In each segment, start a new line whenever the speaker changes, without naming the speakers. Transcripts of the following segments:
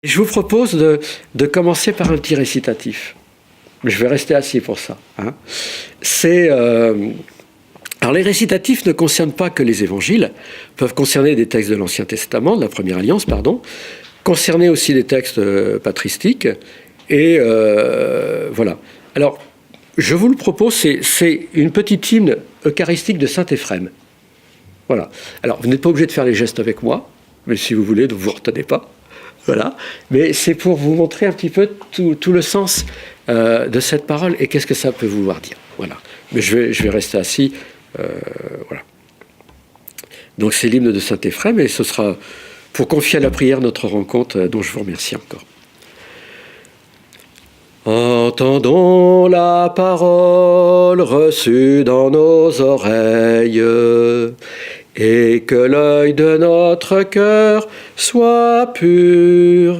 Je vous propose de commencer par un petit récitatif. Je vais rester assis pour ça. Hein. Alors les récitatifs ne concernent pas que les évangiles, peuvent concerner des textes de l'Ancien Testament, de la Première Alliance, pardon, concerner aussi des textes patristiques, et voilà. Alors, je vous le propose, c'est une petite hymne eucharistique de Saint Éphrem. Voilà. Alors, vous n'êtes pas obligé de faire les gestes avec moi, mais si vous voulez, ne vous retenez pas. Voilà. Mais c'est pour vous montrer un petit peu tout le sens de cette parole et qu'est-ce que ça peut vouloir dire. Voilà. Mais je vais rester assis. Voilà. Donc c'est l'hymne de Saint Éphrem et ce sera pour confier à la prière notre rencontre dont je vous remercie encore. Entendons la parole reçue dans nos oreilles et que l'œil de notre cœur soit pur.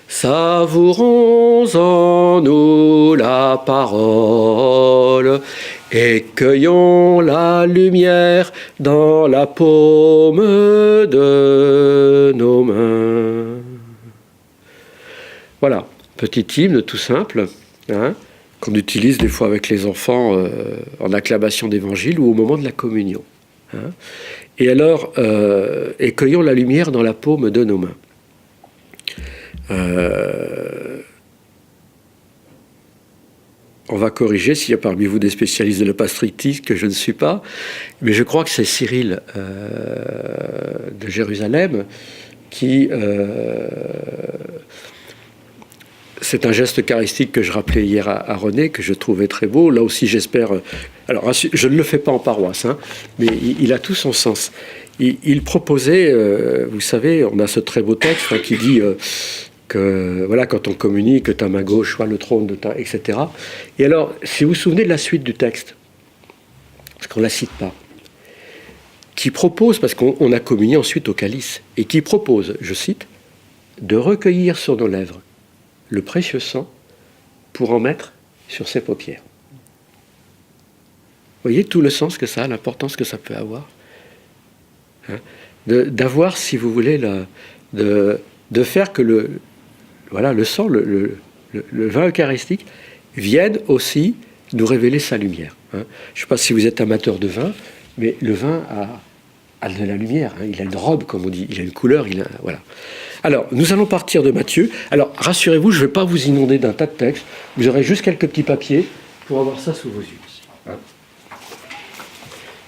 Savourons en nous la parole et cueillons la lumière dans la paume de nos mains. Voilà, petit hymne tout simple, hein, qu'on utilise des fois avec les enfants en acclamation d'évangile ou au moment de la communion. Hein. Et alors, et cueillons la lumière dans la paume de nos mains. On va corriger s'il y a parmi vous des spécialistes de la pastrictique, que je ne suis pas, mais je crois que c'est Cyril de Jérusalem qui... c'est un geste eucharistique que je rappelais hier à René, que je trouvais très beau. Là aussi, j'espère... alors, je ne le fais pas en paroisse, hein, mais il a tout son sens. Il proposait, vous savez, on a ce très beau texte hein, qui dit... que voilà, quand on communie, que ta main gauche soit le trône de ta... etc. Et alors, si vous vous souvenez de la suite du texte, parce qu'on ne la cite pas, qui propose, parce qu'on a communié ensuite au calice, et qui propose, je cite, de recueillir sur nos lèvres le précieux sang pour en mettre sur ses paupières. Vous voyez tout le sens que ça a, l'importance que ça peut avoir, hein, d'avoir, si vous voulez, de faire que le sang, le vin eucharistique, vienne aussi nous révéler sa lumière. Hein. Je ne sais pas si vous êtes amateur de vin, mais le vin a de la lumière. Hein. Il a une robe, comme on dit. Il a une couleur. Voilà. Alors, nous allons partir de Matthieu. Alors, rassurez-vous, je ne vais pas vous inonder d'un tas de textes. Vous aurez juste quelques petits papiers pour avoir ça sous vos yeux. Hein.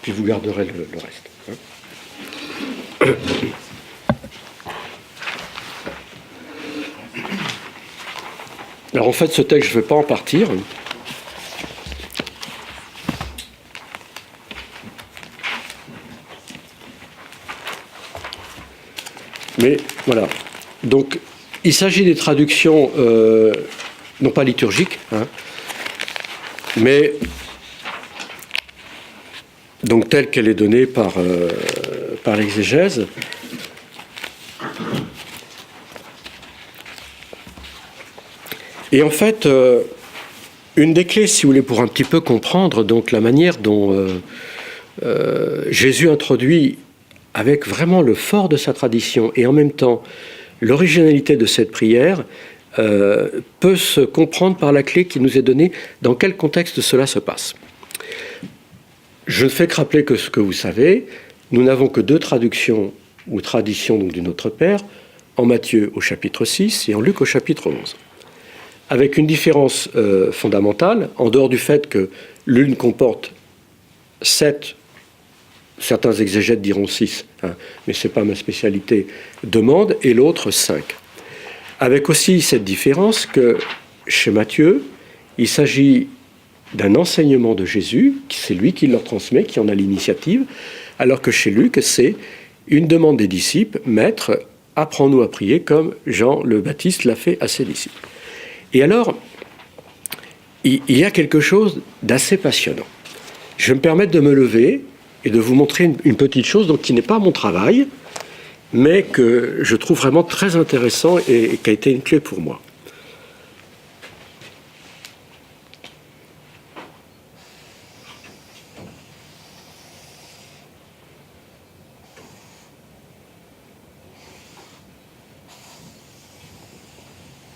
Puis vous garderez le reste. Hein. Alors en fait, ce texte, je ne vais pas en partir. Mais voilà. Donc, il s'agit des traductions, non pas liturgiques, hein, mais donc telle qu'elle est donnée par l'exégèse. Et en fait, une des clés, si vous voulez, pour un petit peu comprendre donc la manière dont Jésus introduit avec vraiment le fort de sa tradition et en même temps l'originalité de cette prière, peut se comprendre par la clé qui nous est donnée dans quel contexte cela se passe. Je ne fais que rappeler que ce que vous savez, nous n'avons que 2 traductions ou traditions donc, du Notre Père, en Matthieu au chapitre 6 et en Luc au chapitre 11. Avec une différence fondamentale, en dehors du fait que l'une comporte 7, certains exégètes diront 6, hein, mais ce n'est pas ma spécialité, demandes, et l'autre 5. Avec aussi cette différence que chez Matthieu, il s'agit d'un enseignement de Jésus, c'est lui qui leur transmet, qui en a l'initiative, alors que chez Luc, c'est une demande des disciples, « Maître, apprends-nous à prier comme Jean le Baptiste l'a fait à ses disciples ». Et alors, il y a quelque chose d'assez passionnant. Je vais me permettre de me lever et de vous montrer une petite chose donc, qui n'est pas mon travail, mais que je trouve vraiment très intéressant et qui a été une clé pour moi.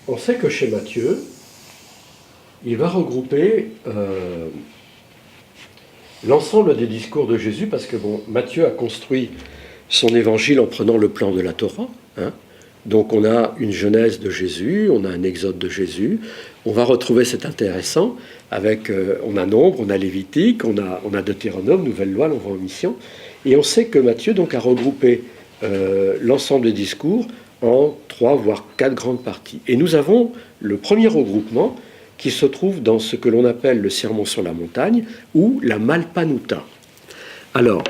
on sait que chez Matthieu, il va regrouper l'ensemble des discours de Jésus, parce que Matthieu a construit son évangile en prenant le plan de la Torah. Donc on a une Genèse de Jésus, on a un Exode de Jésus. On va retrouver, c'est intéressant, avec on a Nombre, on a Lévitique, on a Deutéronome, Nouvelle Loi, l'envoi en mission. Et on sait que Matthieu donc a regroupé l'ensemble des discours en 3 voire 4 grandes parties. Et nous avons le premier regroupement qui se trouve dans ce que l'on appelle le Sermon sur la montagne ou la Malpanuta. Alors,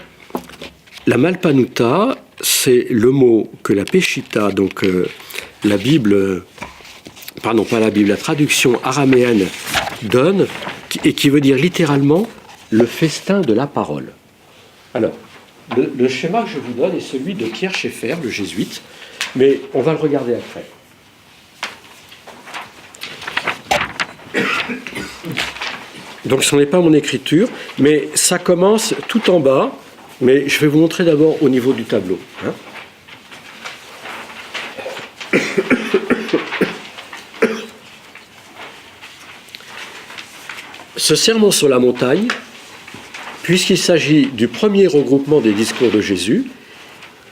la Malpanuta, c'est le mot que la Peshitta, donc la Bible, pardon, pas la Bible, la traduction araméenne donne, et qui veut dire littéralement le festin de la parole. Alors, le schéma que je vous donne est celui de Pierre Schaeffer, le jésuite, mais on va le regarder après. Donc ce n'est pas mon écriture, mais ça commence tout en bas, mais je vais vous montrer d'abord au niveau du tableau. Ce sermon sur la montagne, puisqu'il s'agit du premier regroupement des discours de Jésus,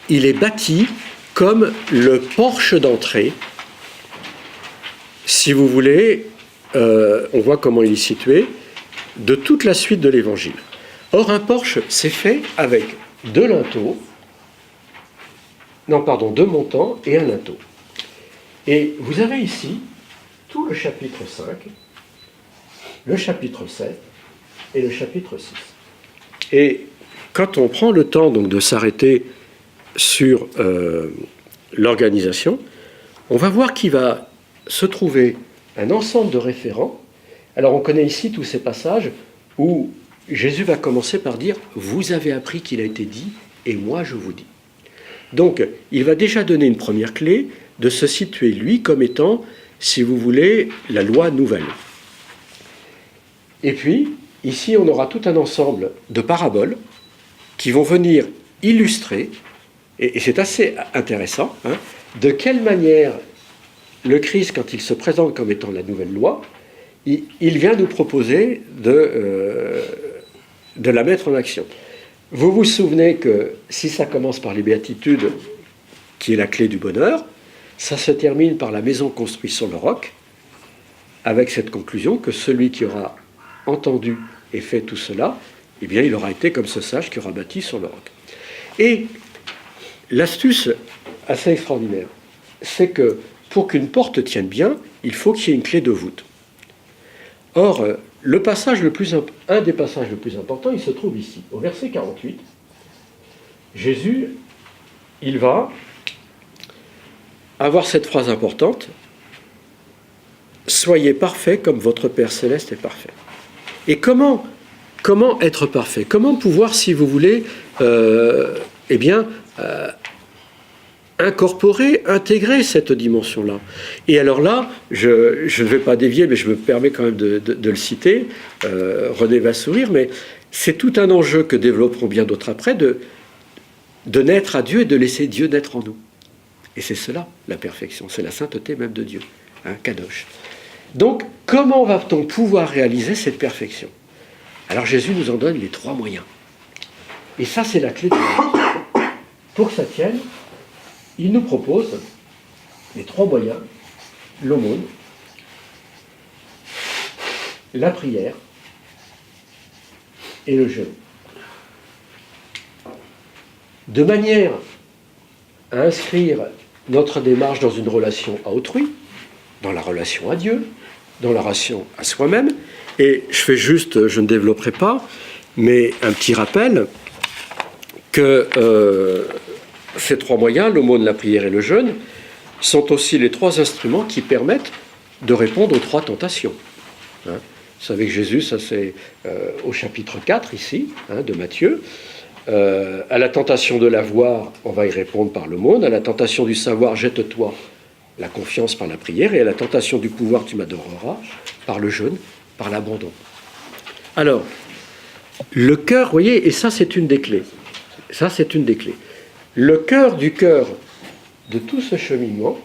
il est bâti comme le porche d'entrée. Si vous voulez, on voit comment il est situé, de toute la suite de l'Évangile. Or, un porche, c'est fait avec 2 linteaux, deux montants et un linteau. Et vous avez ici tout le chapitre 5, le chapitre 7 et le chapitre 6. Et quand on prend le temps donc de s'arrêter sur l'organisation, on va voir qu'il va se trouver un ensemble de référents. Alors on connaît ici tous ces passages où Jésus va commencer par dire « Vous avez appris qu'il a été dit, et moi je vous dis ». Donc il va déjà donner une première clé de se situer lui comme étant, si vous voulez, la loi nouvelle. Et puis, ici on aura tout un ensemble de paraboles qui vont venir illustrer, et c'est assez intéressant, de quelle manière le Christ, quand il se présente comme étant la nouvelle loi, il vient nous proposer de la mettre en action. Vous vous souvenez que si ça commence par les béatitudes, qui est la clé du bonheur, ça se termine par la maison construite sur le roc, avec cette conclusion que celui qui aura entendu et fait tout cela, eh bien il aura été comme ce sage qui aura bâti sur le roc. Et l'astuce assez extraordinaire, c'est que pour qu'une porte tienne bien, il faut qu'il y ait une clé de voûte. Or, un des passages le plus importants, il se trouve ici, au verset 48. Jésus, il va avoir cette phrase importante « Soyez parfaits comme votre Père Céleste est parfait ». Et comment être parfait? Comment pouvoir, si vous voulez, incorporer, intégrer cette dimension-là? Et alors là, je ne vais pas dévier, mais je me permets quand même de le citer, René va sourire, mais c'est tout un enjeu que développeront bien d'autres après, de naître à Dieu et de laisser Dieu naître en nous. Et c'est cela, la perfection, c'est la sainteté même de Dieu, Kadosh. Donc, comment va-t-on pouvoir réaliser cette perfection? Alors Jésus nous en donne les 3 moyens. Et ça, c'est la clé de la vie. Pour que ça tienne, il nous propose les 3 moyens: l'aumône, la prière et le jeûne. De manière à inscrire notre démarche dans une relation à autrui, dans la relation à Dieu, dans la relation à soi-même. Et je ne développerai pas, mais un petit rappel que ces 3 moyens, l'aumône, la prière et le jeûne, sont aussi les 3 instruments qui permettent de répondre aux 3 tentations. Vous savez que Jésus, ça c'est au chapitre 4 ici, de Matthieu. À la tentation de l'avoir, on va y répondre par l'aumône. À la tentation du savoir, jette-toi, la confiance par la prière. Et à la tentation du pouvoir, tu m'adoreras, par le jeûne, par l'abandon. Alors, le cœur, vous voyez, et ça c'est une des clés. Ça c'est une des clés. Le cœur du cœur de tout ce cheminement,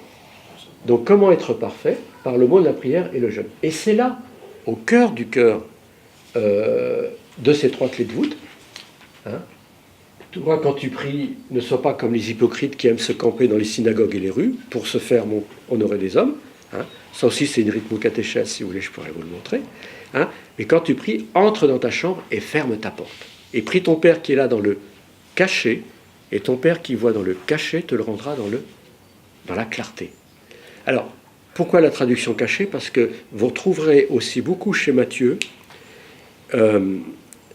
Donc comment être parfait? Par le mot de la prière et le jeûne. Et c'est là, au cœur du cœur de ces trois clés de voûte. Hein. Toi, quand tu pries, ne sois pas comme les hypocrites qui aiment se camper dans les synagogues et les rues pour se faire honorer des hommes. Hein. Ça aussi, c'est une rythmo-catéchèse, si vous voulez, je pourrais vous le montrer. Hein. Mais quand tu pries, entre dans ta chambre et ferme ta porte. Et prie ton Père qui est là dans le cachet, et ton Père qui voit dans le cachet te le rendra dans la clarté. Alors, pourquoi la traduction cachée? Parce que vous retrouverez aussi beaucoup chez Matthieu,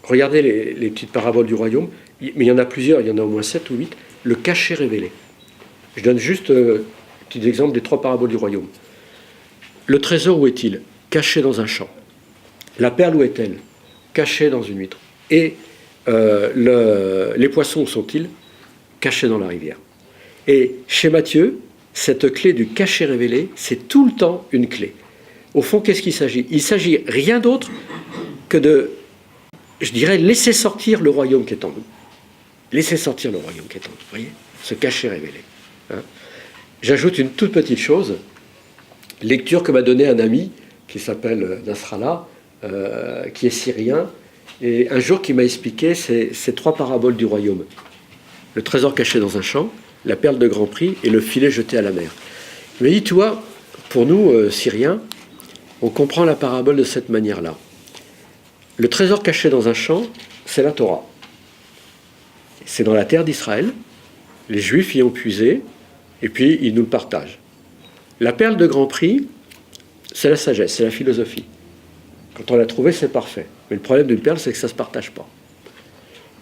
regardez les petites paraboles du royaume, mais il y en a plusieurs, il y en a au moins 7 ou 8, le cachet révélé. Je donne juste un petit exemple des 3 paraboles du royaume. Le trésor, où est-il? Caché dans un champ. La perle, où est-elle? Cachée dans une huître. Et les poissons, où sont-ils? Cachés dans la rivière. Et chez Matthieu, cette clé du cachet révélé, c'est tout le temps une clé. Au fond, qu'est-ce qu'il s'agit? Il s'agit rien d'autre que de, je dirais, laisser sortir le royaume qui est en nous. Laisser sortir le royaume qui est en nous, vous voyez? Ce cachet révélé. Hein. J'ajoute une toute petite chose, lecture que m'a donnée un ami qui s'appelle Nasrallah, qui est syrien, et un jour qui m'a expliqué ces 3 paraboles du royaume. Le trésor caché dans un champ, la perle de grand prix et le filet jeté à la mer. Il m'a dit, tu vois, pour nous, Syriens, on comprend la parabole de cette manière-là. Le trésor caché dans un champ, c'est la Torah. C'est dans la terre d'Israël. Les Juifs y ont puisé, et puis ils nous le partagent. La perle de grand prix, c'est la sagesse, c'est la philosophie. Quand on l'a trouvée, c'est parfait. Mais le problème d'une perle, c'est que ça ne se partage pas.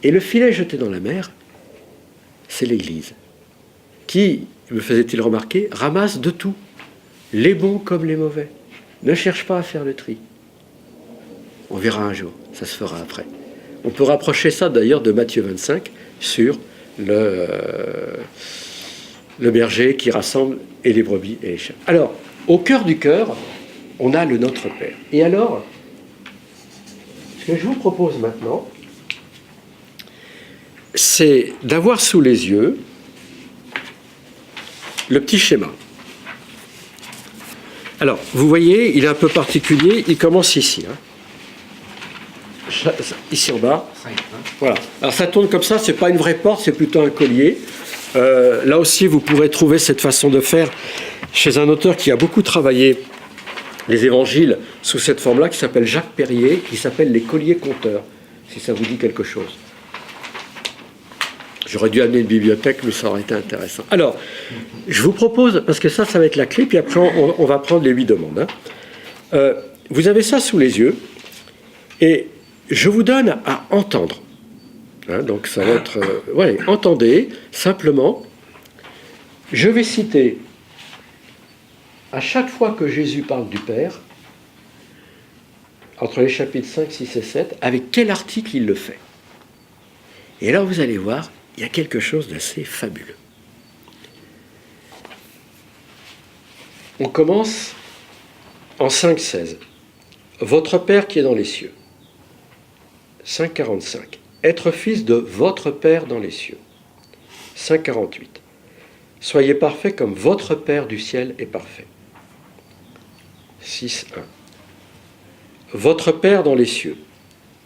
Et le filet jeté dans la mer, c'est l'Église, qui, me faisait-il remarquer, ramasse de tout, les bons comme les mauvais. Ne cherche pas à faire le tri. On verra un jour, ça se fera après. On peut rapprocher ça d'ailleurs de Matthieu 25 sur le berger qui rassemble et les brebis et les chèvres. Alors, au cœur du cœur, on a le Notre Père. Et alors, ce que je vous propose maintenant, c'est d'avoir sous les yeux le petit schéma. Alors, vous voyez, il est un peu particulier, il commence ici. Hein. Ici en bas. Voilà. Alors ça tourne comme ça, c'est pas une vraie porte, c'est plutôt un collier. Là aussi, vous pourrez trouver cette façon de faire chez un auteur qui a beaucoup travaillé les évangiles sous cette forme-là, qui s'appelle Jacques Perrier, qui s'appelle Les Colliers Conteurs, si ça vous dit quelque chose. J'aurais dû amener une bibliothèque, mais ça aurait été intéressant. Alors, je vous propose, parce que ça va être la clé, puis après on va prendre les 8 demandes. Hein. Vous avez ça sous les yeux, et je vous donne à entendre. Hein, donc ça va être... ouais, entendez, simplement. Je vais citer, à chaque fois que Jésus parle du Père, entre les chapitres 5, 6 et 7, avec quel article il le fait. Et là, vous allez voir, il y a quelque chose d'assez fabuleux. On commence en 5,16. Votre Père qui est dans les cieux. 5,45. Être fils de votre Père dans les cieux. 5,48. Soyez parfaits comme votre Père du ciel est parfait. 6,1. Votre Père dans les cieux.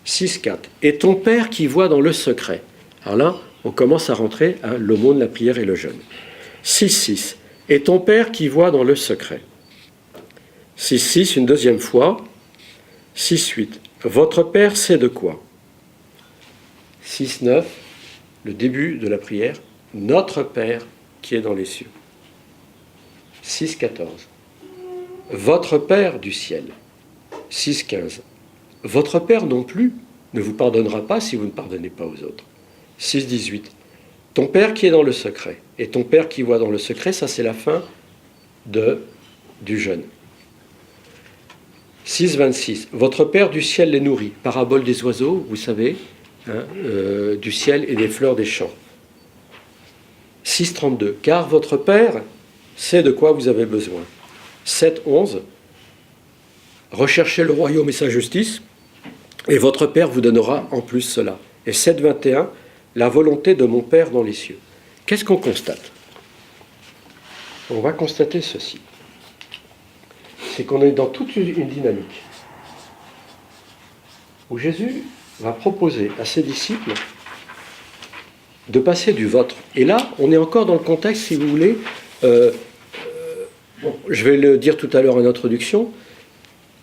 6,4. Et ton Père qui voit dans le secret. Alors là, on commence à rentrer à l'aumône, la prière et le jeûne. 6,6. Et ton Père qui voit dans le secret. 6,6, une deuxième fois. 6,8. Votre Père sait de quoi. 6,9, le début de la prière. Notre Père qui est dans les cieux. 6,14. Votre Père du ciel. 6,15. Votre Père non plus ne vous pardonnera pas si vous ne pardonnez pas aux autres. 6,18. Ton Père qui est dans le secret. Et ton Père qui voit dans le secret, ça c'est la fin du jeûne. 6,26. Votre Père du ciel les nourrit. Parabole des oiseaux, vous savez, hein, du ciel et des fleurs des champs. 6,32. Car votre Père sait de quoi vous avez besoin. 7,11. Recherchez le royaume et sa justice, et votre Père vous donnera en plus cela. Et 7,21. La volonté de mon Père dans les cieux. Qu'est-ce qu'on constate? On va constater ceci. c'est qu'on est dans toute une dynamique où Jésus va proposer à ses disciples de passer du vôtre. Et là, on est encore dans le contexte, si vous voulez, je vais le dire tout à l'heure en introduction,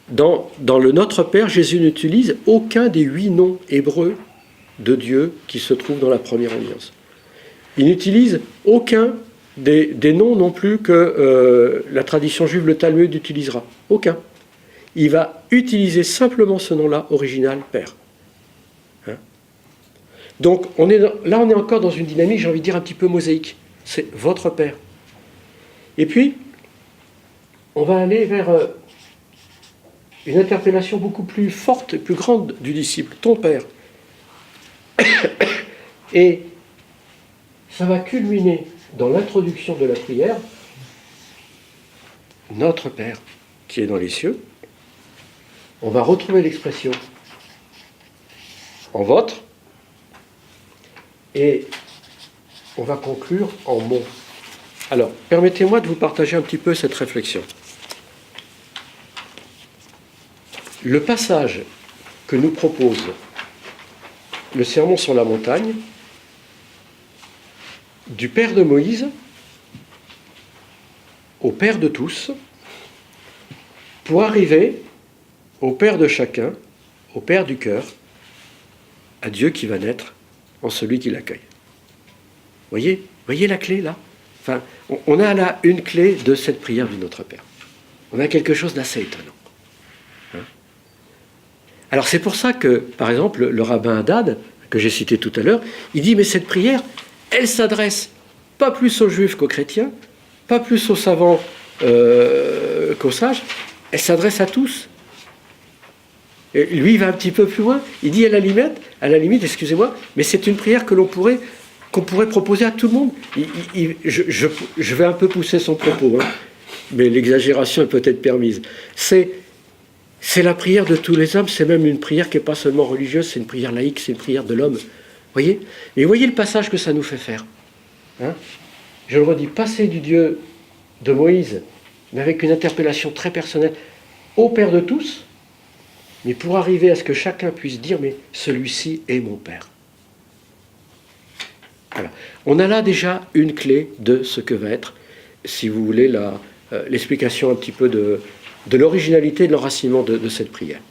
dans le Notre Père, Jésus n'utilise aucun des 8 noms hébreux de Dieu qui se trouvent dans la première alliance. Il n'utilise aucun des noms non plus que la tradition juive, le Talmud, utilisera. Aucun. Il va utiliser simplement ce nom-là, original, Père. Hein? Donc, on est encore dans une dynamique, j'ai envie de dire, un petit peu mosaïque. C'est votre Père. Et puis, on va aller vers une interpellation beaucoup plus forte et plus grande du disciple, ton Père. Et ça va culminer dans l'introduction de la prière, notre Père qui est dans les cieux. On va retrouver l'expression en votre, et on va conclure en mon. Alors, permettez-moi de vous partager un petit peu cette réflexion. Le passage que nous propose le Sermon sur la montagne, du Père de Moïse au Père de tous, pour arriver au Père de chacun, au Père du cœur, à Dieu qui va naître en celui qui l'accueille. Voyez la clé là? Enfin, on a là une clé de cette prière du Notre Père. On a quelque chose d'assez étonnant. Hein? Alors c'est pour ça que, par exemple, le rabbin Haddad, que j'ai cité tout à l'heure, il dit, mais cette prière, elle s'adresse pas plus aux juifs qu'aux chrétiens, pas plus aux savants qu'aux sages, elle s'adresse à tous. Et lui, il va un petit peu plus loin. Il dit à la limite, excusez-moi, mais c'est une prière qu'on pourrait proposer à tout le monde. Je vais un peu pousser son propos, hein, mais l'exagération est peut-être permise. C'est la prière de tous les hommes, c'est même une prière qui n'est pas seulement religieuse, c'est une prière laïque, c'est une prière de l'homme. Voyez? Et voyez le passage que ça nous fait faire. Hein? Je le redis, passer du Dieu de Moïse, mais avec une interpellation très personnelle, au Père de tous, mais pour arriver à ce que chacun puisse dire, mais celui-ci est mon Père. Voilà. On a là déjà une clé de ce que va être, si vous voulez, l'explication un petit peu de l'originalité et de l'enracinement de cette prière.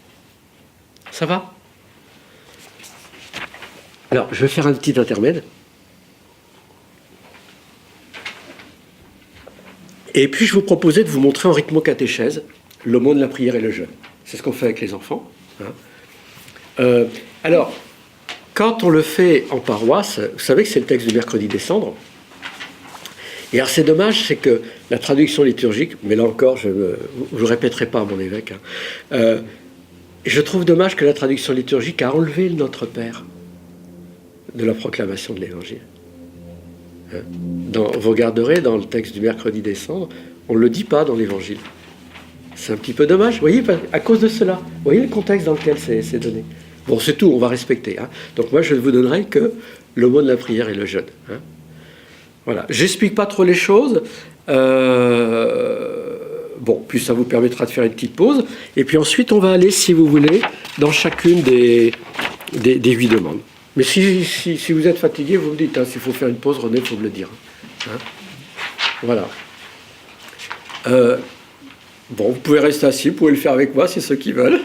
Ça va? Alors, je vais faire un petit intermède. Et puis, je vous proposais de vous montrer en rythmo-catéchèse l'aumône, la prière et le jeûne. C'est ce qu'on fait avec les enfants. Hein. Alors, quand on le fait en paroisse, vous savez que c'est le texte du mercredi des cendres. Et alors, c'est dommage, c'est que la traduction liturgique, mais là encore, je ne vous répéterai pas à mon évêque, hein, je trouve dommage que la traduction liturgique a enlevé le Notre Père de la proclamation de l'Évangile. Hein. Vous regarderez dans le texte du mercredi des cendres, on ne le dit pas dans l'Évangile. C'est un petit peu dommage, vous voyez, à cause de cela. Vous voyez le contexte dans lequel c'est donné. Bon, c'est tout, on va respecter. Hein. Donc moi, je ne vous donnerai que l'aumône de la prière et le jeûne. Hein. Voilà, j'explique pas trop les choses. Bon, puis ça vous permettra de faire une petite pause. Et puis ensuite, on va aller, si vous voulez, dans chacune des 8 demandes. Mais si vous êtes fatigué, vous me dites, hein, s'il faut faire une pause, René, il faut me le dire. Hein. Voilà. Bon, vous pouvez rester assis, vous pouvez le faire avec moi, c'est ceux qui veulent.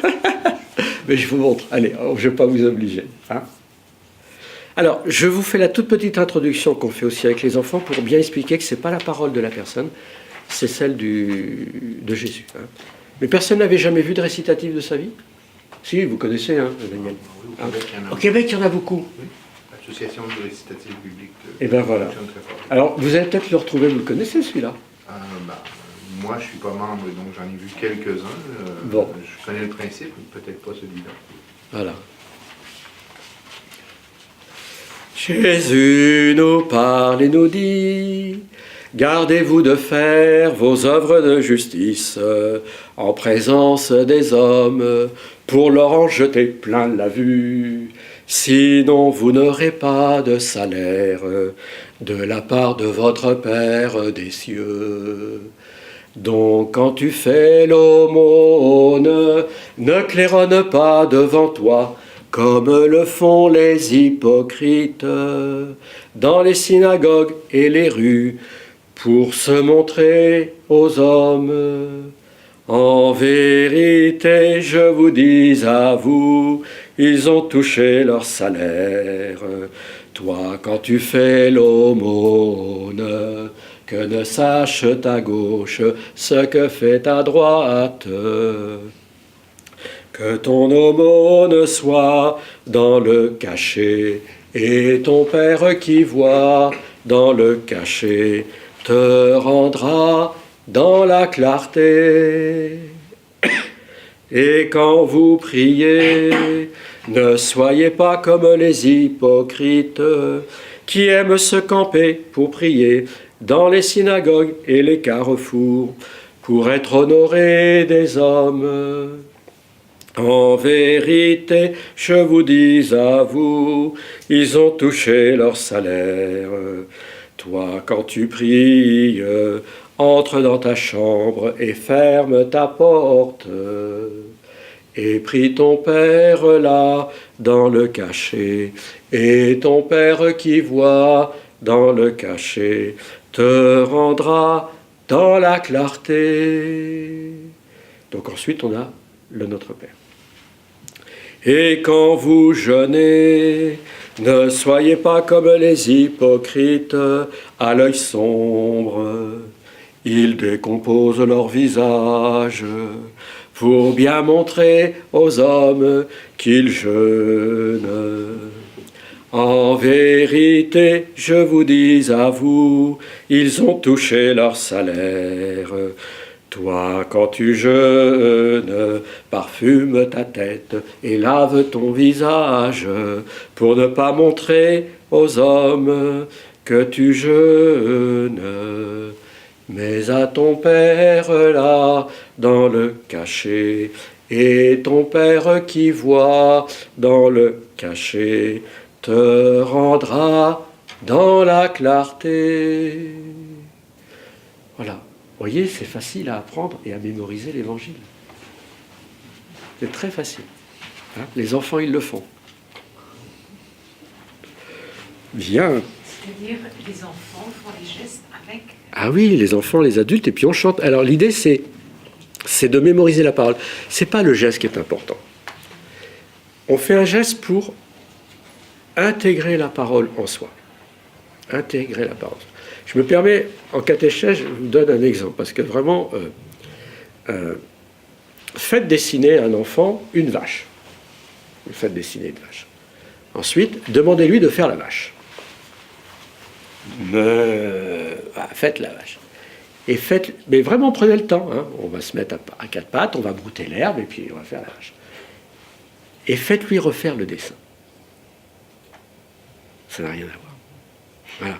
Mais je vous montre. Allez, je ne vais pas vous obliger. Hein. Alors, je vous fais la toute petite introduction qu'on fait aussi avec les enfants pour bien expliquer que ce n'est pas la parole de la personne, c'est celle de Jésus. Hein. Mais personne n'avait jamais vu de récitatif de sa vie? Si, vous connaissez, hein, Daniel. Au Québec, il y en a beaucoup.
Oui. L'association de récitatif biblique.
Et bien voilà. Alors, vous allez peut-être le retrouver, vous le connaissez celui-là?
Moi, je ne suis pas membre, donc j'en ai vu quelques-uns.
Bon.
Je connais le principe, mais peut-être pas celui-là.
Voilà. Jésus nous parle et nous dit, gardez-vous de faire vos œuvres de justice en présence des hommes, pour leur en jeter plein la vue. Sinon, vous n'aurez pas de salaire de la part de votre Père des cieux. Donc quand tu fais l'aumône, ne claironne pas devant toi, comme le font les hypocrites dans les synagogues et les rues, pour se montrer aux hommes. En vérité, je vous dis à vous, ils ont touché leur salaire. Toi, quand tu fais l'aumône, que ne sache ta gauche ce que fait ta droite. Que ton aumône soit dans le cachet, et ton Père qui voit dans le cachet te rendra dans la clarté. Et quand vous priez, ne soyez pas comme les hypocrites qui aiment se camper pour prier dans les synagogues et les carrefours pour être honorés des hommes. En vérité, je vous dis à vous, ils ont touché leur salaire. Toi, quand tu pries, entre dans ta chambre et ferme ta porte. Et prie ton Père là, dans le cachet, et ton Père qui voit dans le cachet te rendra dans la clarté. Donc ensuite, on a le Notre Père. Et quand vous jeûnez, ne soyez pas comme les hypocrites à l'œil sombre. Ils décomposent leur visage pour bien montrer aux hommes qu'ils jeûnent. En vérité, je vous dis à vous, ils ont touché leur salaire. Toi, quand tu jeûnes, parfume ta tête et lave ton visage pour ne pas montrer aux hommes que tu jeûnes. Mais à ton Père là, dans le cachet, et ton Père qui voit dans le cachet, te rendra dans la clarté. Voilà. Vous voyez, c'est facile à apprendre et à mémoriser l'Évangile. C'est très facile. Hein, les enfants, ils le font. Bien.
C'est-à-dire, les enfants font les gestes avec...
Ah oui, les enfants, les adultes, et puis on chante. Alors l'idée, c'est de mémoriser la parole. C'est pas le geste qui est important. On fait un geste pour intégrer la parole en soi. Intégrer la parole. Je me permets, en catéchèse, je vous donne un exemple, parce que vraiment, faites dessiner à un enfant une vache. Vous faites dessiner une vache. Ensuite, demandez-lui de faire la vache. Faites la vache. Et faites, mais vraiment prenez le temps. Hein. On va se mettre à quatre pattes, on va brouter l'herbe, et puis on va faire la vache. Et faites-lui refaire le dessin. Ça n'a rien à voir. Voilà.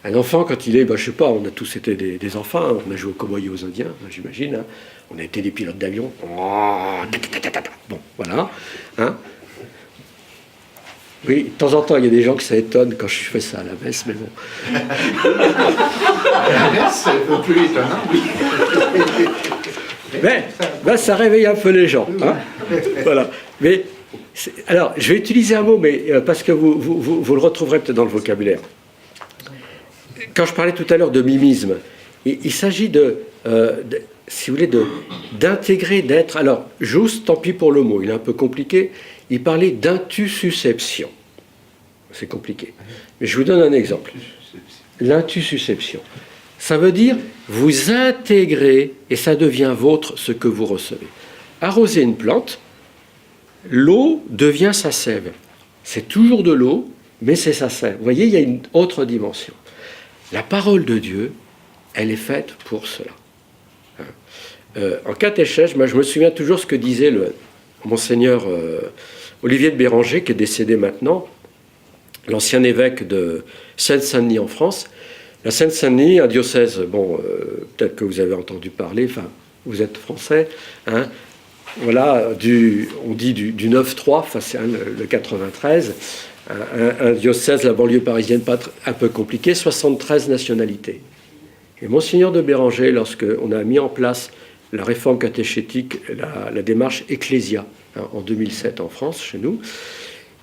Un enfant, quand il est, je sais pas, on a tous été des enfants, hein, on a joué aux cow-boys et aux Indiens, j'imagine, hein, on a été des pilotes d'avion. Bon, voilà. Hein. Oui, de temps en temps, il y a des gens qui s'étonnent quand je fais ça à la messe, mais bon.
À la messe, c'est un peu plus étonnant, oui.
Mais ça réveille un peu les gens. Hein. Voilà. Mais, alors, je vais utiliser un mot, mais parce que vous le retrouverez peut-être dans le vocabulaire. Quand je parlais tout à l'heure de mimisme, il s'agit si vous voulez, d'intégrer, d'être... Alors, juste, tant pis pour le mot, il est un peu compliqué. Il parlait d'intussusception. C'est compliqué. Mais je vous donne un exemple. L'intussusception. Ça veut dire, vous intégrez, et ça devient vôtre, ce que vous recevez. Arroser une plante, l'eau devient sa sève. C'est toujours de l'eau, mais c'est sa sève. Vous voyez, il y a une autre dimension. La parole de Dieu, elle est faite pour cela. En catéchèse, moi, je me souviens toujours ce que disait le monseigneur Olivier de Béranger, qui est décédé maintenant, l'ancien évêque de Seine-Saint-Denis en France. La Seine-Saint-Denis, un diocèse, peut-être que vous avez entendu parler, enfin, vous êtes français, hein, voilà, on dit du 9-3, enfin, c'est le 93, un diocèse, la banlieue parisienne, pas un peu compliqué, 73 nationalités. Et Monseigneur de Béranger, lorsqu'on a mis en place la réforme catéchétique, la démarche Ecclésia, hein, en 2007 en France, chez nous,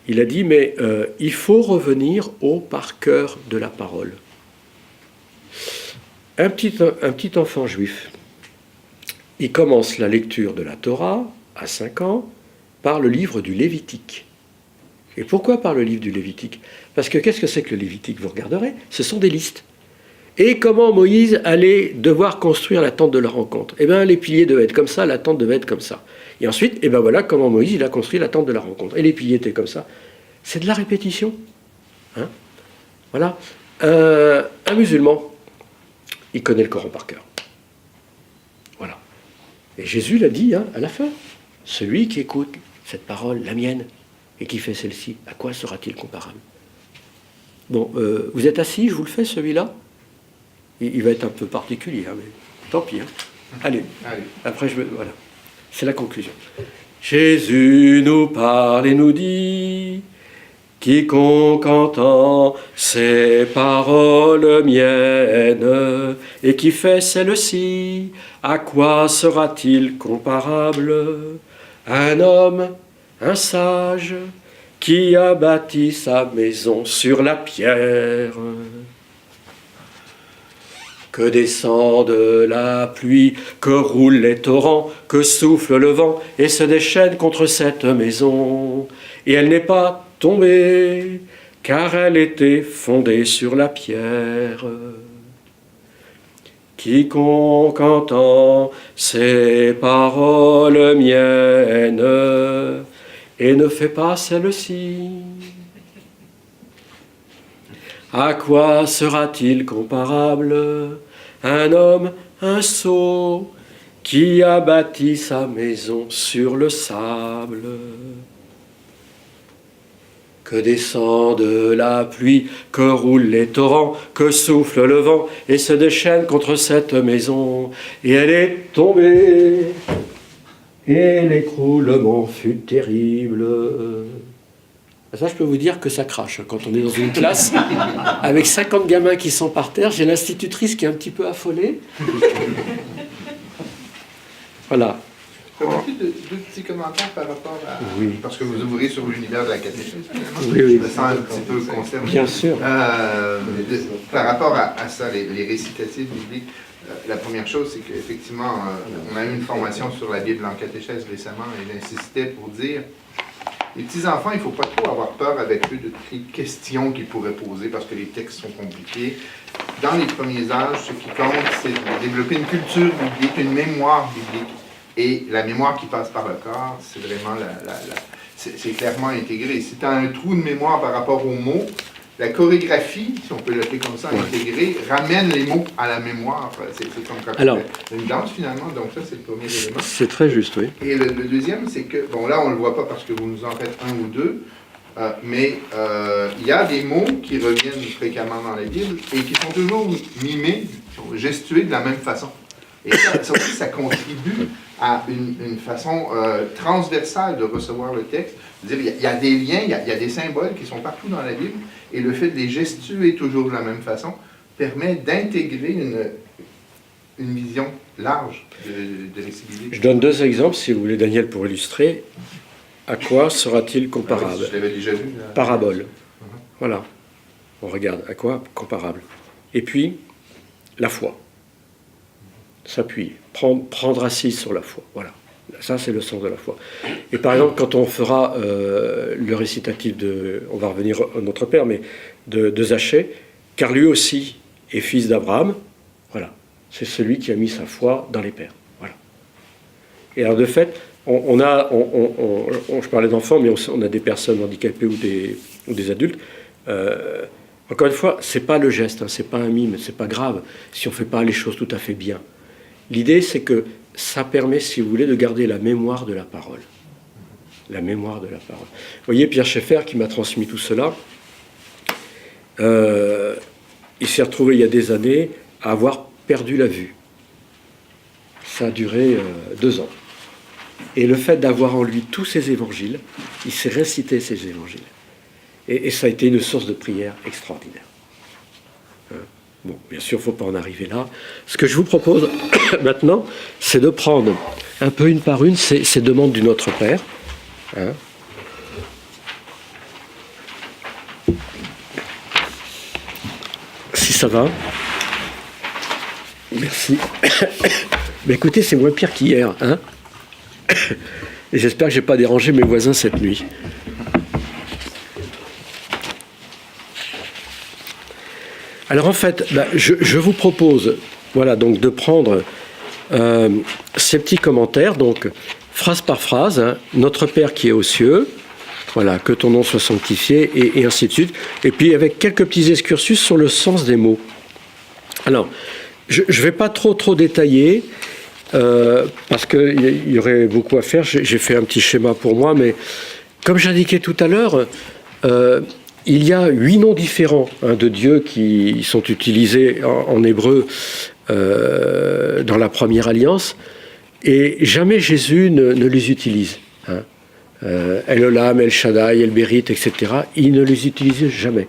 il a dit, mais il faut revenir au par cœur de la parole. Un petit enfant juif, il commence la lecture de la Torah à 5 ans par le livre du Lévitique. Et pourquoi par le livre du Lévitique? Parce que qu'est-ce que c'est que le Lévitique? Vous regarderez, ce sont des listes. Et comment Moïse allait devoir construire la tente de la rencontre? Eh bien, les piliers devaient être comme ça, la tente devait être comme ça. Et ensuite, eh bien voilà comment Moïse il a construit la tente de la rencontre. Et les piliers étaient comme ça. C'est de la répétition. Hein, voilà. Un musulman, il connaît le Coran par cœur. Voilà. Et Jésus l'a dit, hein, à la fin. Celui qui écoute cette parole, la mienne, et qui fait celle-ci, à quoi sera-t-il comparable? Bon, vous êtes assis, je vous le fais celui-là. Il va être un peu particulier, hein, mais tant pis. Hein. Allez. Après, voilà. C'est la conclusion. Jésus nous parle et nous dit, quiconque entend ces paroles miennes et qui fait celle-ci, à quoi sera-t-il comparable? Un homme, un sage, qui a bâti sa maison sur la pierre. Que descende la pluie, que roulent les torrents, que souffle le vent et se déchaîne contre cette maison. Et elle n'est pas tombée, car elle était fondée sur la pierre. Quiconque entend ces paroles miennes et ne fait pas celle-ci, à quoi sera-t-il comparable? Un homme, un sot, qui a bâti sa maison sur le sable. Que descende la pluie, que roulent les torrents, que souffle le vent et se déchaîne contre cette maison. Et elle est tombée, et l'écroulement fut terrible. Ça, je peux vous dire que ça crache. Quand on est dans une classe avec 50 gamins qui sont par terre, j'ai l'institutrice qui est un petit peu affolée. Voilà.
Deux petits commentaires par rapport à...
Oui.
Parce que vous ouvrez sur l'univers de la catéchèse.
Oui.
Je me sens un petit peu concerné.
Bien sûr.
Par rapport à ça, les récitatifs bibliques, la première chose, c'est qu'effectivement, on a eu une formation sur la Bible en catéchèse récemment et j'insistais pour dire... Les petits-enfants, il ne faut pas trop avoir peur avec eux de toutes les questions qu'ils pourraient poser parce que les textes sont compliqués. Dans les premiers âges, ce qui compte, c'est de développer une culture biblique, une mémoire biblique. Et la mémoire qui passe par le corps, c'est vraiment c'est clairement intégré. Si tu as un trou de mémoire par rapport aux mots, la chorégraphie, si on peut l'appeler comme ça, intégrée, ramène les mots à la mémoire. C'est comme une danse finalement, donc ça c'est le premier élément.
C'est très juste, oui.
Et le deuxième, c'est que, bon là on ne le voit pas parce que vous nous en faites un ou deux, mais il y a des mots qui reviennent fréquemment dans la Bible et qui sont toujours mimés, gestués de la même façon. Et ça aussi, ça contribue à une façon transversale de recevoir le texte. Il y a des liens, il y a des symboles qui sont partout dans la Bible, et le fait de les gestuer toujours de la même façon permet d'intégrer une vision large de récidivisme.
Je donne deux exemples, si vous voulez, Daniel, pour illustrer. À quoi sera-t-il comparable?
Je l'avais déjà vu. Là.
Parabole. Voilà. On regarde. À quoi comparable? Et puis, la foi. S'appuyer. Prendre assise sur la foi. Voilà. Ça, c'est le sens de la foi. Et par exemple, quand on fera le récitatif on va revenir à notre père, mais de Zachée, car lui aussi est fils d'Abraham, voilà. C'est celui qui a mis sa foi dans les pères. Voilà. Et alors, de fait, je parlais d'enfants, mais on a des personnes handicapées ou des adultes. Encore une fois, c'est pas le geste, hein, c'est pas un mime, c'est pas grave si on fait pas les choses tout à fait bien. L'idée, c'est que ça permet, si vous voulez, de garder la mémoire de la parole. La mémoire de la parole. Vous voyez, Pierre Schaeffer, qui m'a transmis tout cela, il s'est retrouvé il y a des années à avoir perdu la vue. Ça a duré 2 ans. Et le fait d'avoir en lui tous ces évangiles, il s'est récité ces évangiles. Et ça a été une source de prière extraordinaire. Bon, bien sûr, il ne faut pas en arriver là. Ce que je vous propose maintenant, c'est de prendre un peu une par une ces demandes du Notre Père. Hein. Si ça va. Merci. Mais écoutez, c'est moins pire qu'hier. Hein. Et j'espère que je n'ai pas dérangé mes voisins cette nuit. Alors en fait, je vous propose voilà, donc de prendre ces petits commentaires, donc phrase par phrase, hein, Notre Père qui est aux cieux, voilà, que ton nom soit sanctifié, et ainsi de suite, et puis avec quelques petits excursus sur le sens des mots. Alors, je ne vais pas trop détailler, parce qu'il y aurait beaucoup à faire, j'ai fait un petit schéma pour moi, mais comme j'indiquais tout à l'heure, il y a 8 noms différents de Dieu qui sont utilisés en hébreu dans la première alliance, et jamais Jésus ne les utilise. Hein. El Olam, El Shaddai, El Berit, etc. Il ne les utilise jamais.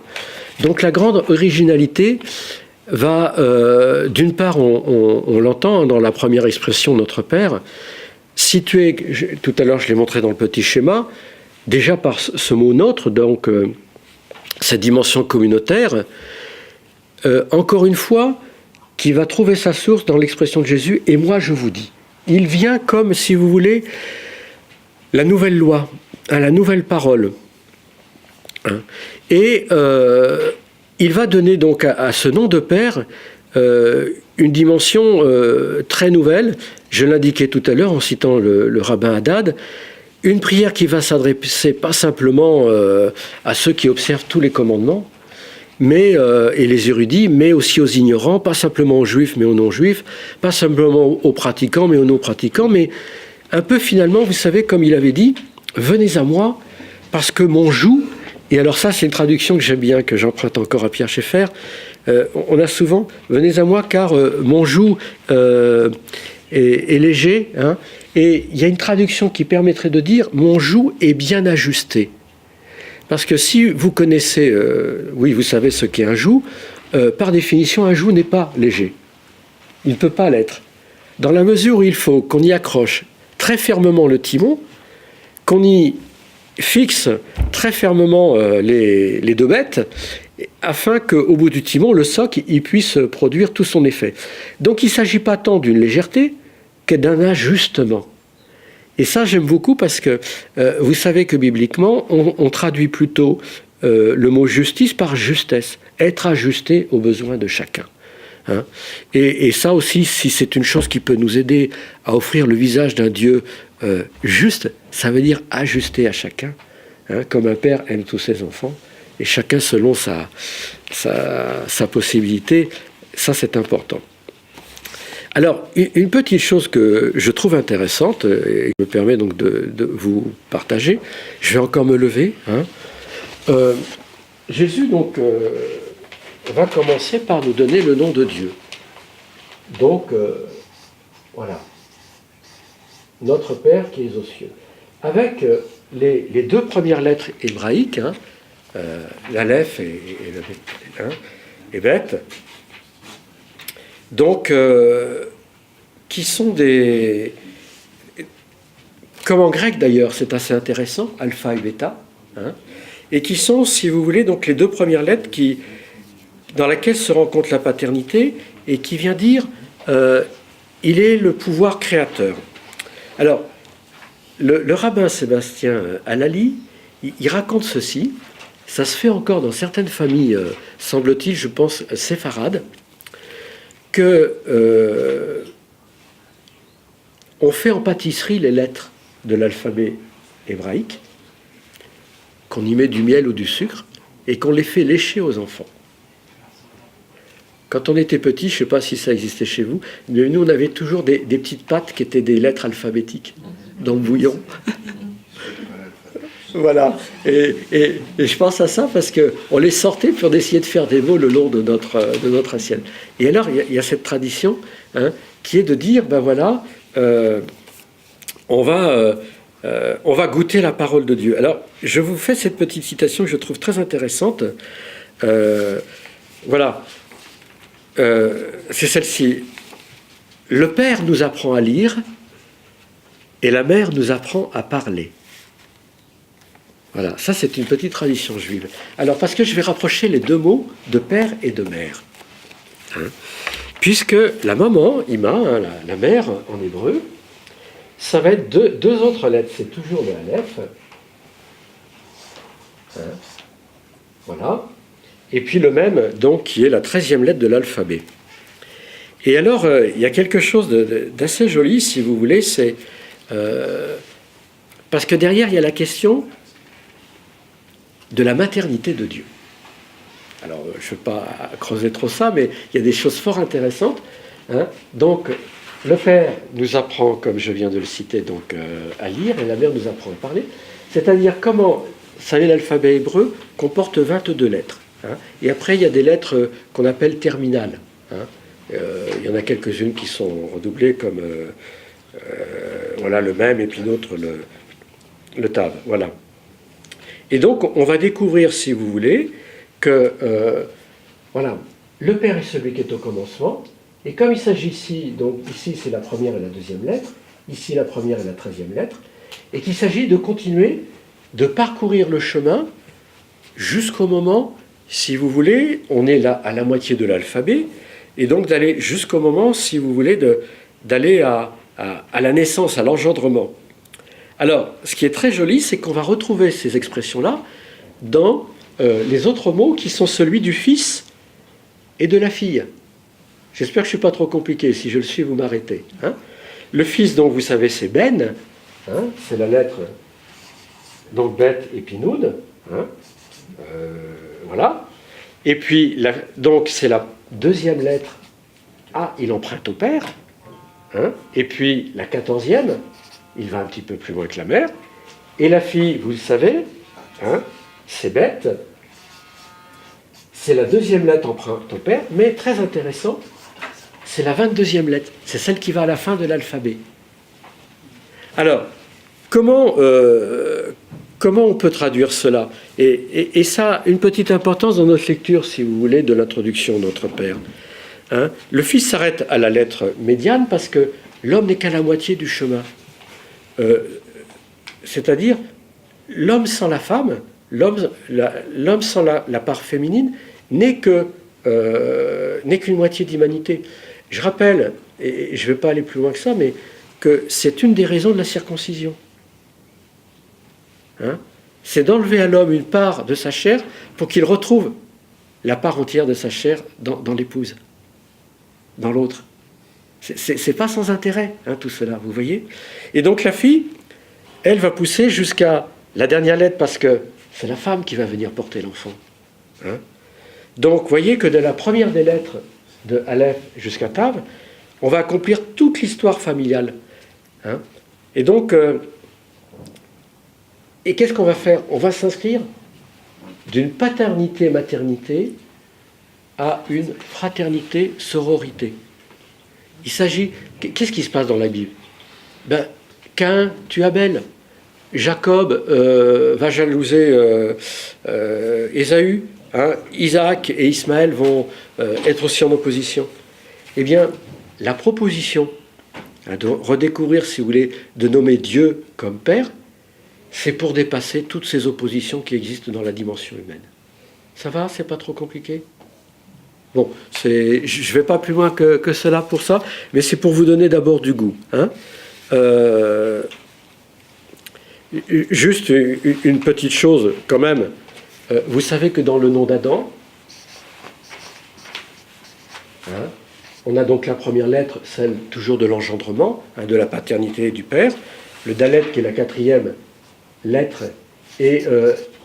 Donc la grande originalité va, d'une part, on l'entend dans la première expression Notre Père, situé, tout à l'heure je l'ai montré dans le petit schéma, déjà par ce mot notre, donc cette dimension communautaire, encore une fois, qui va trouver sa source dans l'expression de Jésus, et moi je vous dis. Il vient comme, si vous voulez, la nouvelle loi, la nouvelle parole. Hein. Et il va donner donc à ce nom de Père une dimension très nouvelle. Je l'indiquais tout à l'heure en citant le rabbin Haddad, une prière qui va s'adresser pas simplement à ceux qui observent tous les commandements, mais, et les érudits, mais aussi aux ignorants, pas simplement aux juifs, mais aux non-juifs, pas simplement aux pratiquants, mais aux non-pratiquants, mais un peu finalement, vous savez, comme il avait dit, venez à moi, parce que mon joug, et alors ça c'est une traduction que j'aime bien, que j'emprunte encore à Pierre Schaeffer, on a souvent, venez à moi car mon joug est léger, hein, et il y a une traduction qui permettrait de dire, mon joug est bien ajusté. Parce que si vous connaissez, oui, vous savez ce qu'est un joug, par définition, un joug n'est pas léger. Il ne peut pas l'être. Dans la mesure où il faut qu'on y accroche très fermement le timon, qu'on y fixe très fermement les deux bêtes, afin qu'au bout du timon, le soc il puisse produire tout son effet. Donc il ne s'agit pas tant d'une légèreté que d'un ajustement. Et ça, j'aime beaucoup parce que vous savez que bibliquement, on traduit plutôt le mot justice par justesse, être ajusté aux besoins de chacun. Hein. Et ça aussi, si c'est une chose qui peut nous aider à offrir le visage d'un Dieu juste, ça veut dire ajusté à chacun, hein, comme un père aime tous ses enfants, et chacun selon sa possibilité. Ça, c'est important. Alors, une petite chose que je trouve intéressante, et qui me permet donc de vous partager, je vais encore me lever. Hein. Jésus, donc, va commencer par nous donner le nom de Dieu. Donc, voilà. Notre Père qui est aux cieux. Avec les deux premières lettres hébraïques, hein, l'Aleph et Beth, donc, qui sont des... Comme en grec d'ailleurs, c'est assez intéressant, alpha et bêta, hein, et qui sont, si vous voulez, donc les deux premières lettres dans laquelle se rencontre la paternité, et qui vient dire il est le pouvoir créateur. Alors, le rabbin Sébastien Halali, il raconte ceci, ça se fait encore dans certaines familles, semble-t-il, je pense, séfarades, que on fait en pâtisserie les lettres de l'alphabet hébraïque, qu'on y met du miel ou du sucre, et qu'on les fait lécher aux enfants. Quand on était petit, je ne sais pas si ça existait chez vous, mais nous on avait toujours des petites pâtes qui étaient des lettres alphabétiques dans le bouillon. Voilà, et je pense à ça parce qu'on les sortait pour essayer de faire des mots le long de notre assiette. Et alors, il y a cette tradition, hein, qui est de dire, ben voilà, on va goûter la parole de Dieu. Alors, je vous fais cette petite citation que je trouve très intéressante. Voilà. c'est celle-ci. Le père nous apprend à lire et la mère nous apprend à parler. Voilà, ça c'est une petite tradition juive. Alors, parce que je vais rapprocher les deux mots de père et de mère. Hein, puisque la maman, Ima, hein, la mère en hébreu, ça va être deux autres lettres. C'est toujours le Aleph. Hein, voilà. Et puis le même, donc, qui est la 13e lettre de l'alphabet. Et alors, il y a quelque chose d'assez joli, si vous voulez, c'est... parce que derrière, il y a la question de la maternité de Dieu. Alors, je ne vais pas creuser trop ça, mais il y a des choses fort intéressantes. Hein. Donc, le père nous apprend, comme je viens de le citer, donc, à lire, et la mère nous apprend à parler. C'est-à-dire comment, vous savez, l'alphabet hébreu comporte 22 lettres. Hein. Et après, il y a des lettres qu'on appelle terminales. Hein. Il y en a quelques-unes qui sont redoublées, comme voilà, le même, et puis l'autre, le tav. Voilà. Et donc, on va découvrir, si vous voulez, que voilà, le père est celui qui est au commencement, et comme il s'agit ici, donc ici c'est la première et la deuxième lettre, ici la première et la 13e lettre, et qu'il s'agit de continuer de parcourir le chemin jusqu'au moment, si vous voulez, on est là à la moitié de l'alphabet, et donc d'aller jusqu'au moment, si vous voulez, d'aller à la naissance, à l'engendrement. Alors, ce qui est très joli, c'est qu'on va retrouver ces expressions-là dans les autres mots qui sont celui du fils et de la fille. J'espère que je ne suis pas trop compliqué. Si je le suis, vous m'arrêtez. Hein. Le fils, donc, vous savez, c'est Ben. Hein, c'est la lettre, donc, Bet et puis Noun. Hein, voilà. Et puis, donc, c'est la deuxième lettre. Ah, il emprunte au père. Hein, et puis, la 14e, il va un petit peu plus loin que la mère. Et la fille, vous le savez, hein, c'est bête. C'est la deuxième lettre emprunte au père, mais très intéressant, c'est la 22e lettre. C'est celle qui va à la fin de l'alphabet. Alors, comment on peut traduire cela ? Et ça a une petite importance dans notre lecture, si vous voulez, de l'introduction de notre Père. Hein ? Le Fils s'arrête à la lettre médiane parce que l'homme n'est qu'à la moitié du chemin. C'est-à-dire, l'homme sans la femme, l'homme sans la part féminine, n'est qu'une moitié d'humanité. Je rappelle, et je ne vais pas aller plus loin que ça, mais que c'est une des raisons de la circoncision. Hein ? C'est d'enlever à l'homme une part de sa chair pour qu'il retrouve la part entière de sa chair dans l'épouse, dans l'autre. C'est pas sans intérêt, hein, tout cela, vous voyez. Et donc la fille, elle va pousser jusqu'à la dernière lettre parce que c'est la femme qui va venir porter l'enfant. Hein. Donc, vous voyez que de la première des lettres de Aleph jusqu'à Tav, on va accomplir toute l'histoire familiale. Hein. Et donc, et qu'est-ce qu'on va faire ? On va s'inscrire d'une paternité-maternité à une fraternité-sororité. Il s'agit... Qu'est-ce qui se passe dans la Bible ? Ben, Caïn tue Abel. Jacob va jalouser Ésaü. Hein, Isaac et Ismaël vont être aussi en opposition. Eh bien, la proposition de redécouvrir, si vous voulez, de nommer Dieu comme Père, c'est pour dépasser toutes ces oppositions qui existent dans la dimension humaine. Ça va ? C'est pas trop compliqué ? Bon, je ne vais pas plus loin que cela pour ça, mais c'est pour vous donner d'abord du goût. Hein. Juste une petite chose quand même. Vous savez que dans le nom d'Adam, hein, on a donc la première lettre, celle toujours de l'engendrement, hein, de la paternité du père, le Dalet qui est la 4e lettre, et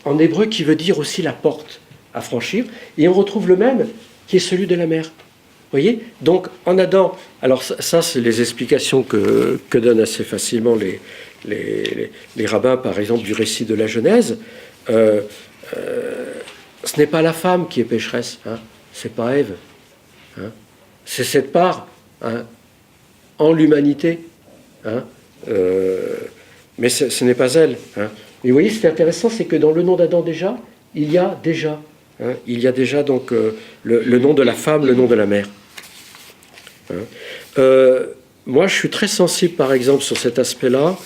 en hébreu qui veut dire aussi la porte à franchir, et on retrouve le même qui est celui de la mère. Vous voyez ? Donc en Adam, alors ça c'est les explications que donnent assez facilement les rabbins, par exemple, du récit de la Genèse. Ce n'est pas la femme qui est pécheresse, hein, c'est pas Ève. Hein, c'est cette part, hein, en l'humanité. Hein, mais ce n'est pas elle. Hein. Mais vous voyez, ce qui est intéressant, c'est que dans le nom d'Adam déjà, il y a déjà donc le nom de la femme, le nom de la mère. Moi, je suis très sensible, par exemple, sur cet aspect-là,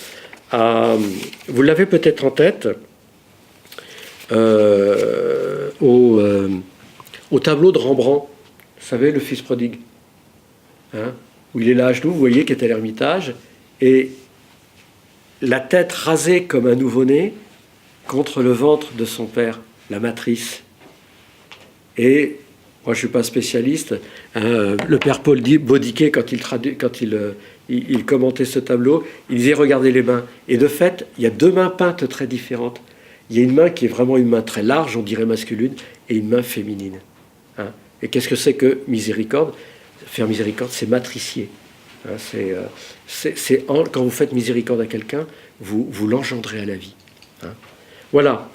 vous l'avez peut-être en tête, au tableau de Rembrandt, vous savez, le fils prodigue, où il est là à genoux, vous voyez, qui est à l'Ermitage, et la tête rasée comme un nouveau-né contre le ventre de son père, la matrice. Et moi, je ne suis pas spécialiste. Le père Paul Baudiquet, quand il commentait ce tableau, il disait « Regardez les mains ». Et de fait, il y a deux mains peintes très différentes. Il y a une main qui est vraiment une main très large, on dirait masculine, et une main féminine. Et qu'est-ce que c'est que miséricorde ? Faire miséricorde, c'est matricier. Quand vous faites miséricorde à quelqu'un, vous l'engendrez à la vie. Voilà.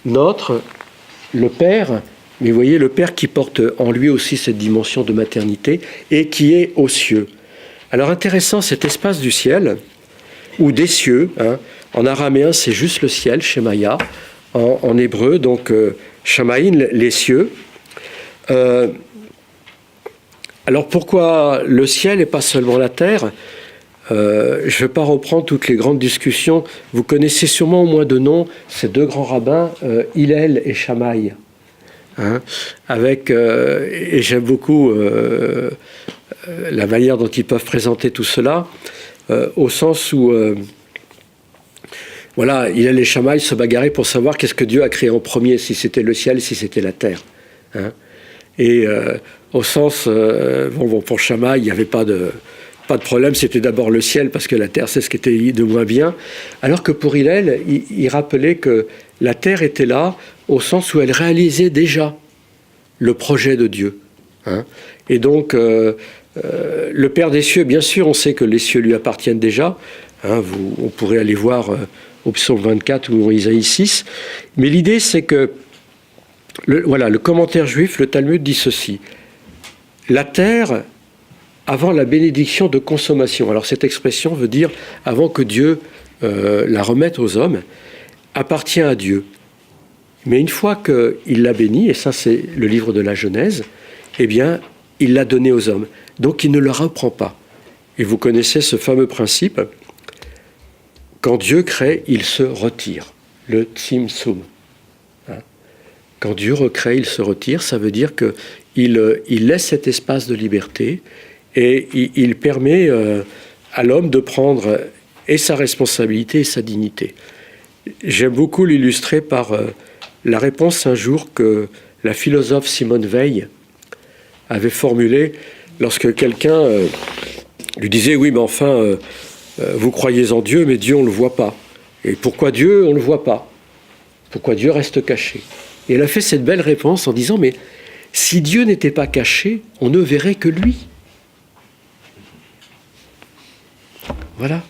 Le Père, mais vous voyez, le Père qui porte en lui aussi cette dimension de maternité et qui est aux cieux. Alors intéressant, cet espace du ciel, ou des cieux, en araméen c'est juste le ciel, Shemaya, en hébreu, donc Shamaïn, les cieux. Alors pourquoi le ciel et pas seulement la terre ? Je ne vais pas reprendre toutes les grandes discussions. Vous connaissez sûrement au moins de nom ces deux grands rabbins, Hillel et Shammai. Et j'aime beaucoup la manière dont ils peuvent présenter tout cela, au sens où Hillel et Shammai se bagarraient pour savoir qu'est-ce que Dieu a créé en premier, si c'était le ciel, si c'était la terre. Au sens, pour Shammai, il n'y avait pas de problème, c'était d'abord le ciel, parce que la terre, c'est ce qui était de moins bien. Alors que pour Hillel, il rappelait que la terre était là, au sens où elle réalisait déjà le projet de Dieu. Et donc, le Père des cieux, bien sûr, on sait que les cieux lui appartiennent déjà. On pourrait aller voir au psaume 24 ou en Isaïe 6. Mais l'idée, c'est que, le commentaire juif, le Talmud dit ceci. La terre, avant la bénédiction de consommation, alors cette expression veut dire avant que Dieu la remette aux hommes, appartient à Dieu. Mais une fois qu'il l'a bénie, et ça c'est le livre de la Genèse, eh bien, il l'a donnée aux hommes. Donc il ne la reprend pas. Et vous connaissez ce fameux principe, quand Dieu crée, il se retire. Le tzimtzum. Quand Dieu recrée, il se retire, ça veut dire qu'il laisse cet espace de liberté et il permet à l'homme de prendre et sa responsabilité et sa dignité. J'aime beaucoup l'illustrer par la réponse un jour que la philosophe Simone Veil avait formulée lorsque quelqu'un lui disait « Oui, mais enfin, vous croyez en Dieu, mais Dieu, on ne le voit pas. Et pourquoi Dieu, on ne le voit pas? Pourquoi Dieu reste caché ?» Et elle a fait cette belle réponse en disant « Mais si Dieu n'était pas caché, on ne verrait que lui. » Voilà.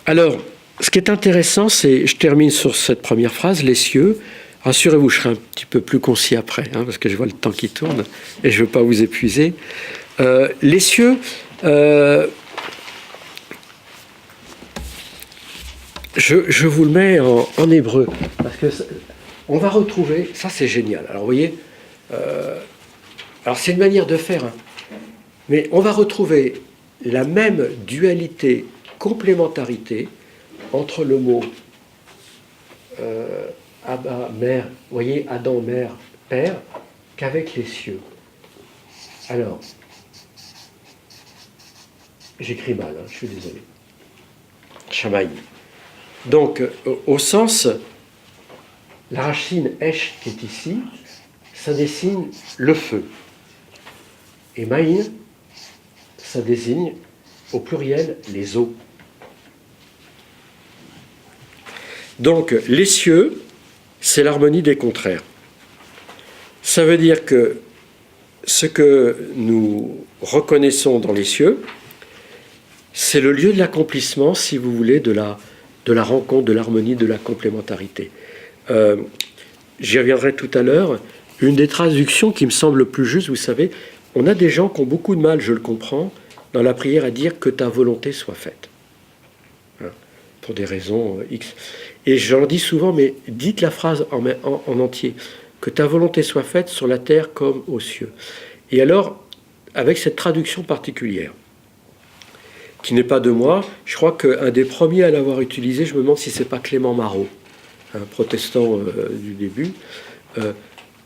Alors, ce qui est intéressant, c'est, je termine sur cette première phrase, les cieux. Rassurez-vous, je serai un petit peu plus concis après, parce que je vois le temps qui tourne et je ne veux pas vous épuiser. Les cieux, je vous le mets en hébreu, parce que on va retrouver, ça c'est génial. Alors vous voyez, alors c'est une manière de faire, mais on va retrouver la même dualité, complémentarité entre le mot Abba, mère, vous voyez, Adam, mère, père, qu'avec les cieux. Alors, j'écris mal, je suis désolé. Shamaï. Donc, au sens, la racine Esh qui est ici, ça dessine le feu. Et Maïn, ça désigne au pluriel les eaux. Donc, les cieux, c'est l'harmonie des contraires. Ça veut dire que ce que nous reconnaissons dans les cieux, c'est le lieu de l'accomplissement, si vous voulez, de la rencontre, de l'harmonie, de la complémentarité. J'y reviendrai tout à l'heure. Une des traductions qui me semble le plus juste, vous savez, on a des gens qui ont beaucoup de mal, je le comprends, dans la prière à dire que ta volonté soit faite. Pour des raisons X. Et je leur dis souvent, mais dites la phrase en entier. que ta volonté soit faite sur la terre comme aux cieux. Et alors, avec cette traduction particulière, qui n'est pas de moi, je crois qu'un des premiers à l'avoir utilisé, je me demande si ce n'est pas Clément Marot, un protestant du début,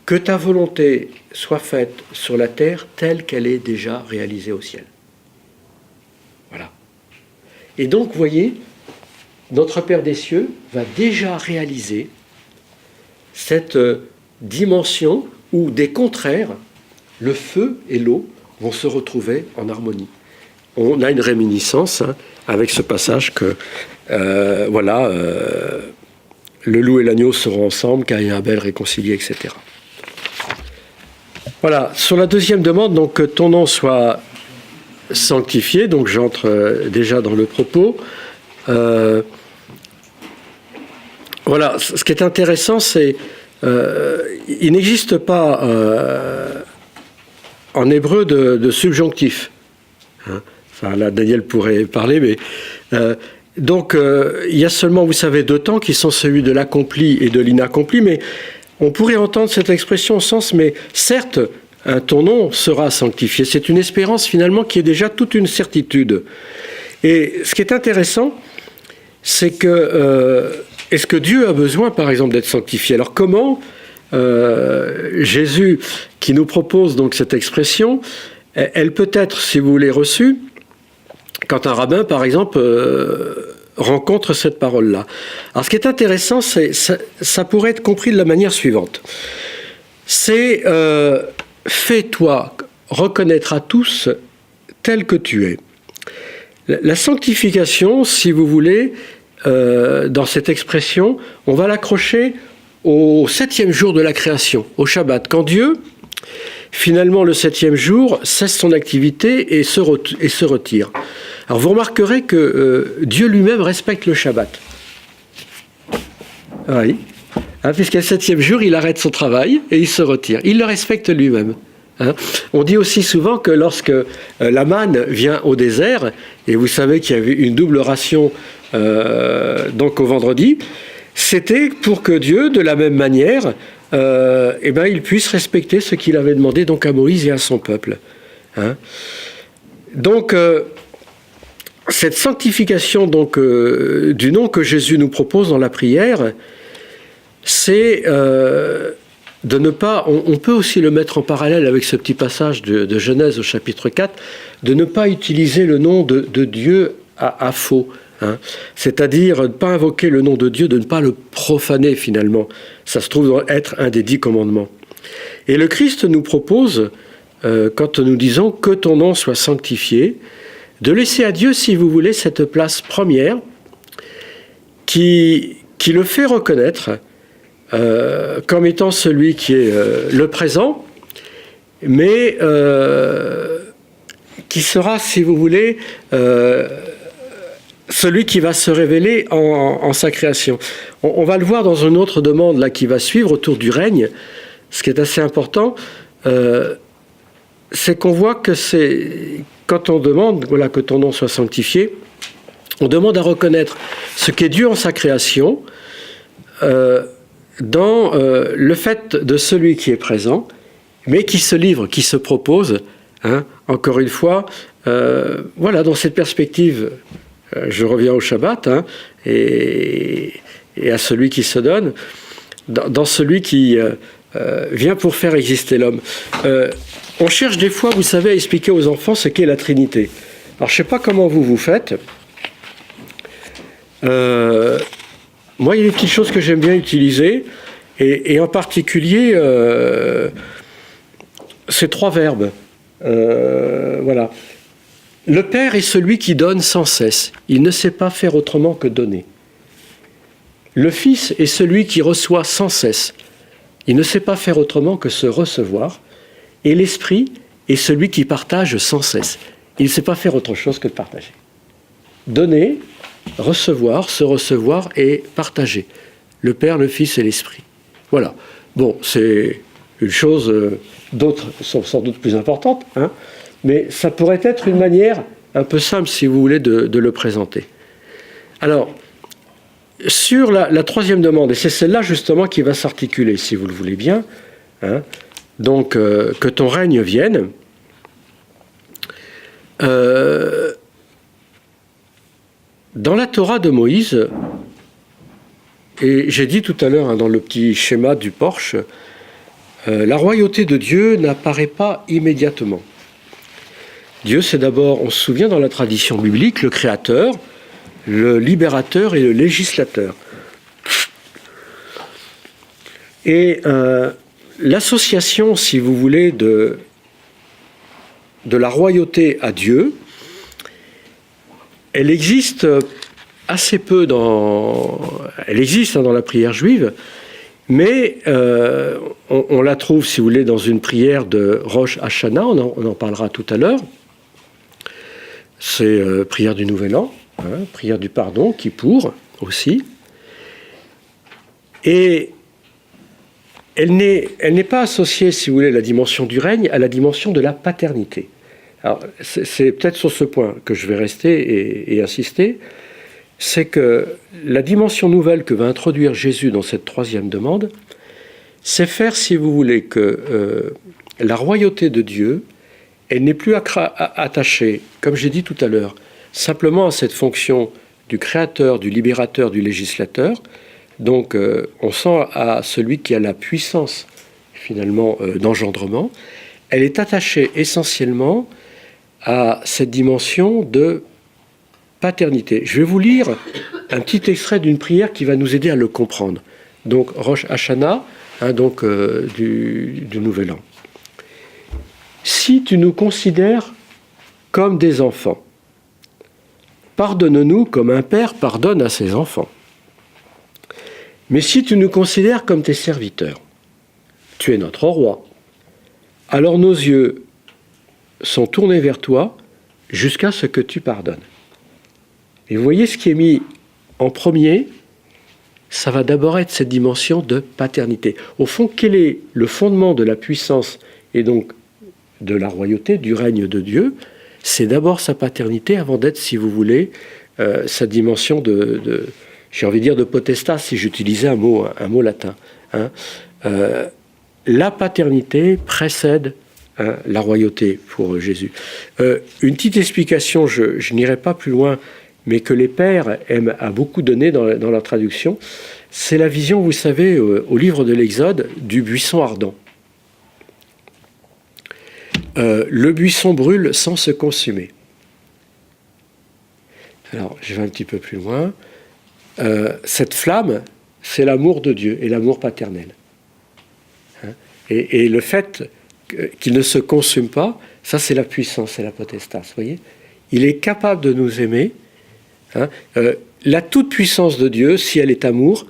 que ta volonté soit faite sur la terre telle qu'elle est déjà réalisée au ciel. Voilà. Et donc, vous voyez, notre Père des cieux va déjà réaliser cette dimension où des contraires, le feu et l'eau, vont se retrouver en harmonie. On a une réminiscence avec ce passage que, le loup et l'agneau seront ensemble, Caïn et Abel réconciliés, etc. Voilà, sur la deuxième demande, donc que ton nom soit sanctifié, donc j'entre déjà dans le propos. Voilà, ce qui est intéressant, c'est il n'existe pas en hébreu de subjonctif. Enfin, là, Daniel pourrait parler, mais... donc, il y a seulement, vous savez, 2 temps qui sont celui de l'accompli et de l'inaccompli, mais on pourrait entendre cette expression au sens, mais certes, ton nom sera sanctifié. C'est une espérance, finalement, qui est déjà toute une certitude. Et ce qui est intéressant, c'est que... est-ce que Dieu a besoin, par exemple, d'être sanctifié? Alors, comment Jésus, qui nous propose donc cette expression, elle peut être, si vous voulez, reçue quand un rabbin, par exemple, rencontre cette parole-là. Alors, ce qui est intéressant, c'est ça pourrait être compris de la manière suivante. C'est fais-toi reconnaître à tous tel que tu es. La sanctification, si vous voulez, dans cette expression, on va l'accrocher au 7e jour de la création, au Shabbat, quand Dieu, finalement, le 7e jour, cesse son activité et se retire. Alors vous remarquerez que Dieu lui-même respecte le Shabbat. Oui. Puisqu'à le 7e jour, il arrête son travail et il se retire. Il le respecte lui-même. On dit aussi souvent que lorsque la manne vient au désert, et vous savez qu'il y avait une double ration donc au vendredi, c'était pour que Dieu, de la même manière, il puisse respecter ce qu'il avait demandé donc à Moïse et à son peuple. Donc, cette sanctification donc, du nom que Jésus nous propose dans la prière, c'est de ne pas, on peut aussi le mettre en parallèle avec ce petit passage de Genèse au chapitre 4, de ne pas utiliser le nom de Dieu à faux. C'est-à-dire de ne pas invoquer le nom de Dieu, de ne pas le profaner finalement. Ça se trouve être un des 10 commandements. Et le Christ nous propose, quand nous disons que ton nom soit sanctifié, de laisser à Dieu, si vous voulez, cette place première qui le fait reconnaître comme étant celui qui est le présent, mais qui sera, si vous voulez, celui qui va se révéler en sa création. On va le voir dans une autre demande là, qui va suivre autour du règne. Ce qui est assez important, c'est qu'on voit que quand on demande que ton nom soit sanctifié, on demande à reconnaître ce qu'est Dieu en sa création dans le fait de celui qui est présent, mais qui se livre, qui se propose, encore une fois, dans cette perspective. Je reviens au Shabbat et à celui qui se donne, dans celui qui vient pour faire exister l'homme. On cherche des fois, vous savez, à expliquer aux enfants ce qu'est la Trinité. Alors, je ne sais pas comment vous faites. Moi, il y a des petites choses que j'aime bien utiliser, et en particulier, ces 3 verbes. Voilà. Le Père est celui qui donne sans cesse. Il ne sait pas faire autrement que donner. Le Fils est celui qui reçoit sans cesse. Il ne sait pas faire autrement que se recevoir. Et l'Esprit est celui qui partage sans cesse. Il ne sait pas faire autre chose que de partager. Donner, recevoir, se recevoir et partager. Le Père, le Fils et l'Esprit. Voilà. Bon, c'est une chose, d'autres sont sans doute plus importantes, mais ça pourrait être une manière un peu simple, si vous voulez, de le présenter. Alors, sur la 3e demande, et c'est celle-là justement qui va s'articuler, si vous le voulez bien, hein. Donc, que ton règne vienne. Dans la Torah de Moïse, et j'ai dit tout à l'heure dans le petit schéma du Porsche, la royauté de Dieu n'apparaît pas immédiatement. Dieu, c'est d'abord, on se souvient dans la tradition biblique, le créateur, le libérateur et le législateur. Et l'association, si vous voulez, de la royauté à Dieu, elle existe assez peu elle existe dans la prière juive, mais on la trouve, si vous voulez, dans une prière de Rosh Hashanah, on en parlera tout à l'heure. C'est prière du Nouvel An, hein, prière du pardon, Kippour aussi. Et elle n'est pas associée, si vous voulez, la dimension du règne à la dimension de la paternité. Alors, c'est peut-être sur ce point que je vais rester et insister, c'est que la dimension nouvelle que va introduire Jésus dans cette troisième demande, c'est faire, si vous voulez, que la royauté de Dieu, elle n'est plus attachée, comme j'ai dit tout à l'heure, simplement à cette fonction du créateur, du libérateur, du législateur. Donc, on sent à celui qui a la puissance, finalement, d'engendrement. Elle est attachée essentiellement à cette dimension de paternité. Je vais vous lire un petit extrait d'une prière qui va nous aider à le comprendre. Donc, Rosh Hashanah, hein, donc, du Nouvel An. Si tu nous considères comme des enfants, pardonne-nous comme un père pardonne à ses enfants. Mais si tu nous considères comme tes serviteurs, tu es notre roi, alors nos yeux sont tournés vers toi jusqu'à ce que tu pardonnes. Et vous voyez ce qui est mis en premier, ça va d'abord être cette dimension de paternité. Au fond, quel est le fondement de la puissance et donc de la royauté, du règne de Dieu? C'est d'abord sa paternité avant d'être, si vous voulez, sa dimension j'ai envie de dire de potestas, si j'utilisais un mot latin. Hein. La paternité précède la royauté pour Jésus. Une petite explication, je n'irai pas plus loin, mais que les pères aiment à beaucoup donner dans leur traduction, c'est la vision, vous savez, au livre de l'Exode, du buisson ardent. Le buisson brûle sans se consumer. Alors, je vais un petit peu plus loin. Cette flamme, c'est l'amour de Dieu et l'amour paternel. Hein, et le fait qu'il ne se consume pas, ça c'est la puissance, c'est la potestas. Vous voyez, il est capable de nous aimer. Hein, la toute-puissance de Dieu, si elle est amour,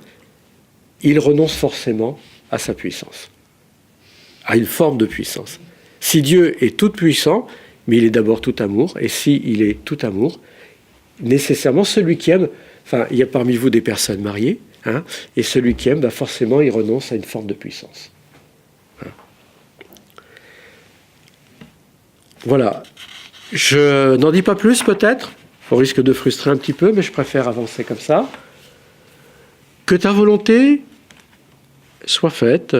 il renonce forcément à sa puissance, à une forme de puissance. Si Dieu est tout-puissant, mais il est d'abord tout amour, et s'il est tout amour, nécessairement celui qui aime, enfin, il y a parmi vous des personnes mariées, hein, et celui qui aime, forcément, il renonce à une forme de puissance. Hein. Voilà. Je n'en dis pas plus, peut-être, au risque de frustrer un petit peu, mais je préfère avancer comme ça. Que ta volonté soit faite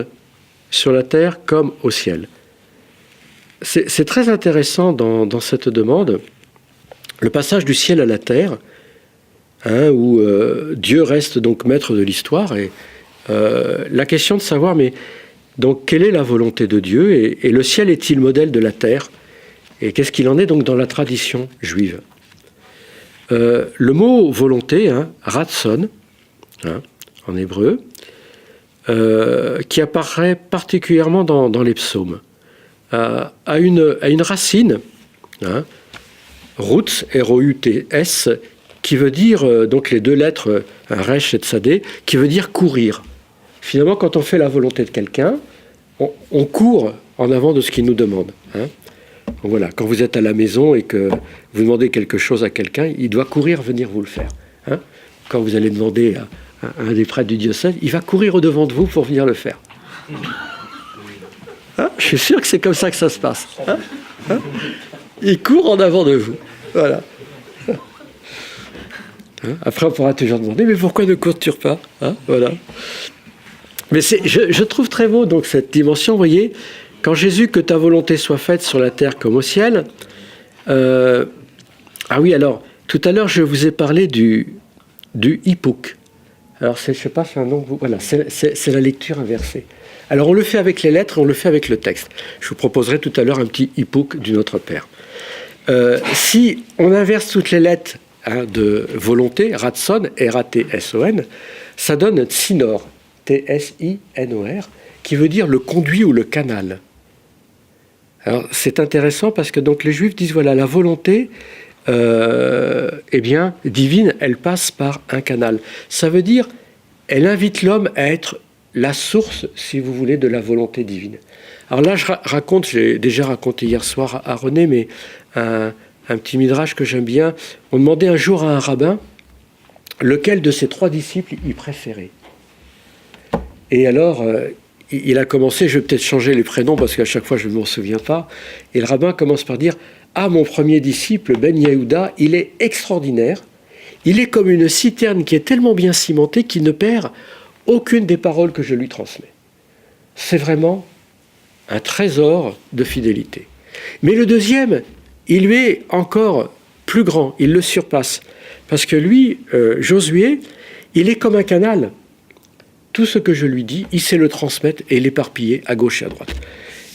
sur la terre comme au ciel. C'est très intéressant dans cette demande, le passage du ciel à la terre, hein, où Dieu reste donc maître de l'histoire, et la question de savoir, mais donc quelle est la volonté de Dieu, et le ciel est-il modèle de la terre, et qu'est-ce qu'il en est donc dans la tradition juive? Le mot volonté, hein, ratson, hein, en hébreu, qui apparaît particulièrement dans les psaumes, a une racine, hein, Roots, R-O-U-T-S, qui veut dire, donc les deux lettres, Resh et Tsadé, qui veut dire courir. Finalement, quand on fait la volonté de quelqu'un, on court en avant de ce qu'il nous demande. Hein. Donc voilà, quand vous êtes à la maison et que vous demandez quelque chose à quelqu'un, il doit courir venir vous le faire. Hein. Quand vous allez demander à un des prêtres du diocèse, il va courir au-devant de vous pour venir le faire. Hein, je suis sûr que c'est comme ça que ça se passe. Hein. Hein. Il court en avant de vous. Voilà. Hein, après, on pourra toujours demander, mais pourquoi ne cours-tu pas? Hein, voilà. Mais je trouve très beau donc cette dimension, vous voyez, quand Jésus, que ta volonté soit faite sur la terre comme au ciel. Ah oui, alors, tout à l'heure, je vous ai parlé du hippouk. Alors, je ne sais pas, c'est un nom, voilà, c'est la lecture inversée. Alors, on le fait avec les lettres, on le fait avec le texte. Je vous proposerai tout à l'heure un petit hippouk du Notre Père. Si on inverse toutes les lettres de volonté, ratson, R-A-T-S-O-N, ça donne tsinor, T-S-I-N-O-R, qui veut dire le conduit ou le canal. Alors, c'est intéressant parce que donc les Juifs disent, voilà, la volonté, eh bien, divine, elle passe par un canal. Ça veut dire, elle invite l'homme à être la source, si vous voulez, de la volonté divine. Alors là, je raconte, j'ai déjà raconté hier soir à René, mais un petit midrash que j'aime bien. On demandait un jour à un rabbin lequel de ses 3 disciples il préférait. Et alors, il a commencé, je vais peut-être changer les prénoms parce qu'à chaque fois je ne m'en souviens pas, et le rabbin commence par dire « Ah, mon premier disciple, Ben Yehuda, il est extraordinaire, il est comme une citerne qui est tellement bien cimentée qu'il ne perd aucune des paroles que je lui transmets. C'est vraiment un trésor de fidélité. » Mais le deuxième, il lui est encore plus grand, il le surpasse, parce que lui, Josué, il est comme un canal. Tout ce que je lui dis, il sait le transmettre et l'éparpiller à gauche et à droite.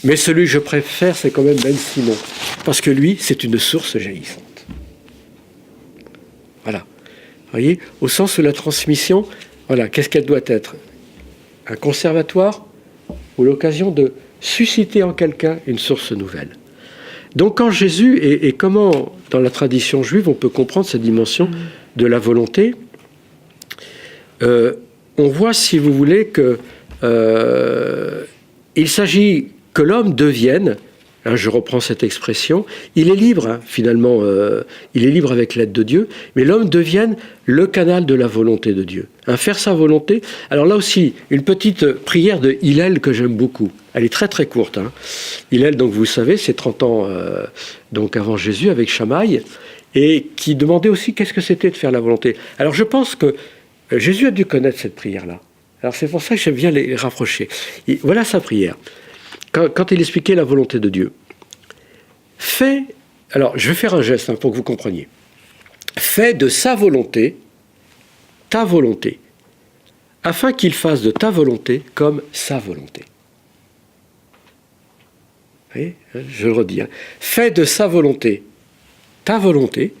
Mais celui que je préfère, c'est quand même Ben Simon, parce que lui, c'est une source jaillissante. Voilà. Vous voyez, au sens où la transmission, voilà, qu'est-ce qu'elle doit être? Un conservatoire ou l'occasion de susciter en quelqu'un une source nouvelle. Donc quand Jésus, et comment dans la tradition juive on peut comprendre cette dimension de la volonté, on voit, si vous voulez, que il s'agit que l'homme devienne, je reprends cette expression, il est libre, finalement, il est libre avec l'aide de Dieu, mais l'homme devienne le canal de la volonté de Dieu. Faire sa volonté. Alors là aussi, une petite prière de Hillel que j'aime beaucoup. Elle est très très courte. Hillel, donc vous savez, c'est 30 ans donc avant Jésus avec Shammai, et qui demandait aussi qu'est-ce que c'était de faire la volonté. Alors je pense que Jésus a dû connaître cette prière-là. Alors c'est pour ça que j'aime bien les rapprocher. Et voilà sa prière. Quand il expliquait la volonté de Dieu. Alors je vais faire un geste pour que vous compreniez. Fais de sa volonté ta volonté, afin qu'il fasse de ta volonté comme sa volonté. Vous voyez, je le redis. Fais de sa volonté ta volonté,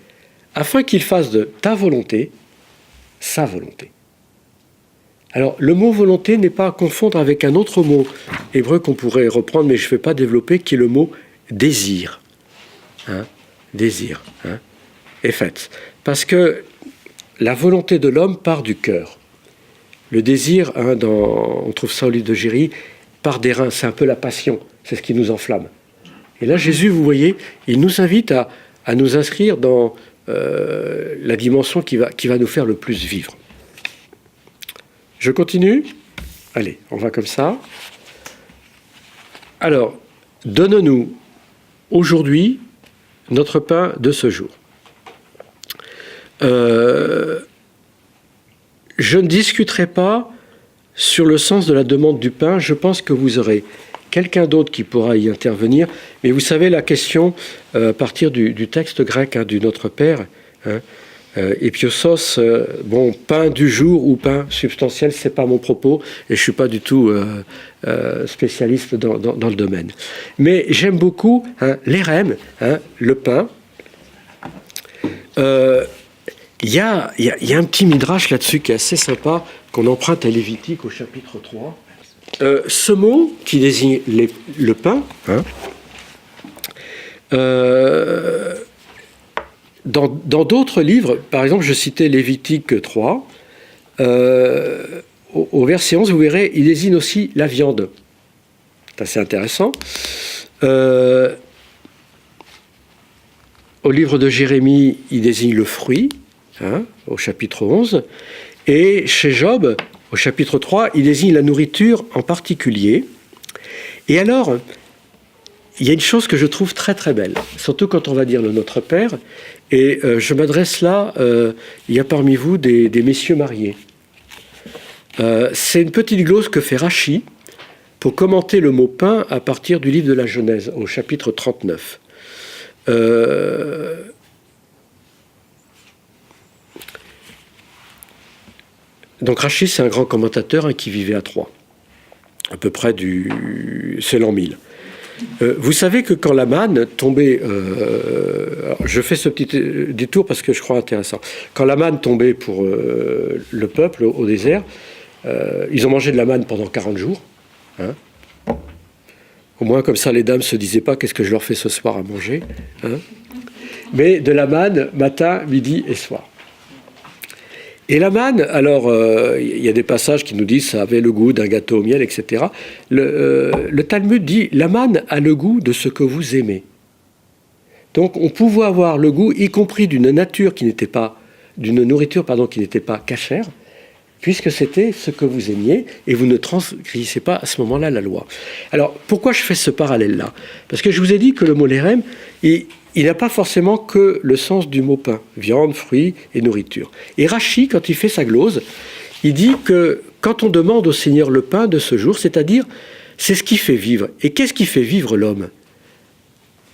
afin qu'il fasse de ta volonté sa volonté. Alors, le mot volonté n'est pas à confondre avec un autre mot hébreu qu'on pourrait reprendre, mais je ne vais pas développer, qui est le mot désir. Désir. Et fait. Parce que la volonté de l'homme part du cœur. Le désir, on trouve ça au livre de Jérémie, part des reins, c'est un peu la passion, c'est ce qui nous enflamme. Et là, Jésus, vous voyez, il nous invite à nous inscrire dans la dimension qui va nous faire le plus vivre. Je continue? Allez, on va comme ça. Alors, donne-nous aujourd'hui notre pain de ce jour. Je ne discuterai pas sur le sens de la demande du pain. Je pense que vous aurez quelqu'un d'autre qui pourra y intervenir. Mais vous savez, la question, à partir du texte grec du Notre Père, Epiosos, pain du jour ou pain substantiel, c'est pas mon propos, et je suis pas du tout spécialiste dans le domaine. Mais j'aime beaucoup l'érem, le pain. Il y a un petit midrash là-dessus qui est assez sympa, qu'on emprunte à Lévitique au chapitre 3. Ce mot qui désigne le pain, dans d'autres livres, par exemple, je citais Lévitique 3, au verset 11, vous verrez, il désigne aussi la viande. C'est assez intéressant. Au livre de Jérémie, il désigne le fruit, au chapitre 11. Et chez Job, au chapitre 3, il désigne la nourriture en particulier. Et alors, il y a une chose que je trouve très très belle, surtout quand on va dire le Notre Père, et je m'adresse là, il y a parmi vous des messieurs mariés. C'est une petite glose que fait Rachi pour commenter le mot pain à partir du livre de la Genèse, au chapitre 39. Donc Rachi, c'est un grand commentateur qui vivait à Troyes, à peu près c'est l'an 1000. Vous savez que quand la manne tombait, je fais ce petit détour parce que je crois intéressant, quand la manne tombait pour le peuple au désert, ils ont mangé de la manne pendant 40 jours. Hein. Au moins comme ça les dames ne se disaient pas qu'est-ce que je leur fais ce soir à manger. Hein. Mais de la manne matin, midi et soir. Et la manne, alors, il y a des passages qui nous disent ça avait le goût d'un gâteau au miel, etc. Le Talmud dit la manne a le goût de ce que vous aimez. Donc, on pouvait avoir le goût, y compris d'une nourriture qui n'était pas cachère, puisque c'était ce que vous aimiez, et vous ne transgressez pas à ce moment-là la loi. Alors, pourquoi je fais ce parallèle-là? Parce que je vous ai dit que le mot lérem, il n'a pas forcément que le sens du mot pain, viande, fruits et nourriture. Et Rachi, quand il fait sa glose, il dit que quand on demande au Seigneur le pain de ce jour, c'est-à-dire, c'est ce qui fait vivre. Et qu'est-ce qui fait vivre l'homme?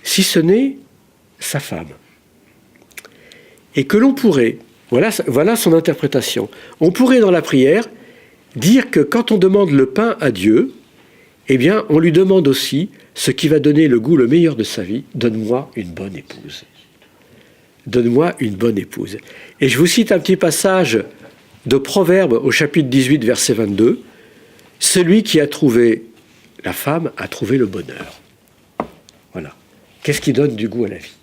Si ce n'est sa femme. Et que l'on pourrait, voilà son interprétation, on pourrait dans la prière dire que quand on demande le pain à Dieu, eh bien, on lui demande aussi ce qui va donner le goût le meilleur de sa vie. Donne-moi une bonne épouse. Donne-moi une bonne épouse. Et je vous cite un petit passage de Proverbes au chapitre 18, verset 22. Celui qui a trouvé la femme a trouvé le bonheur. Voilà. Qu'est-ce qui donne du goût à la vie?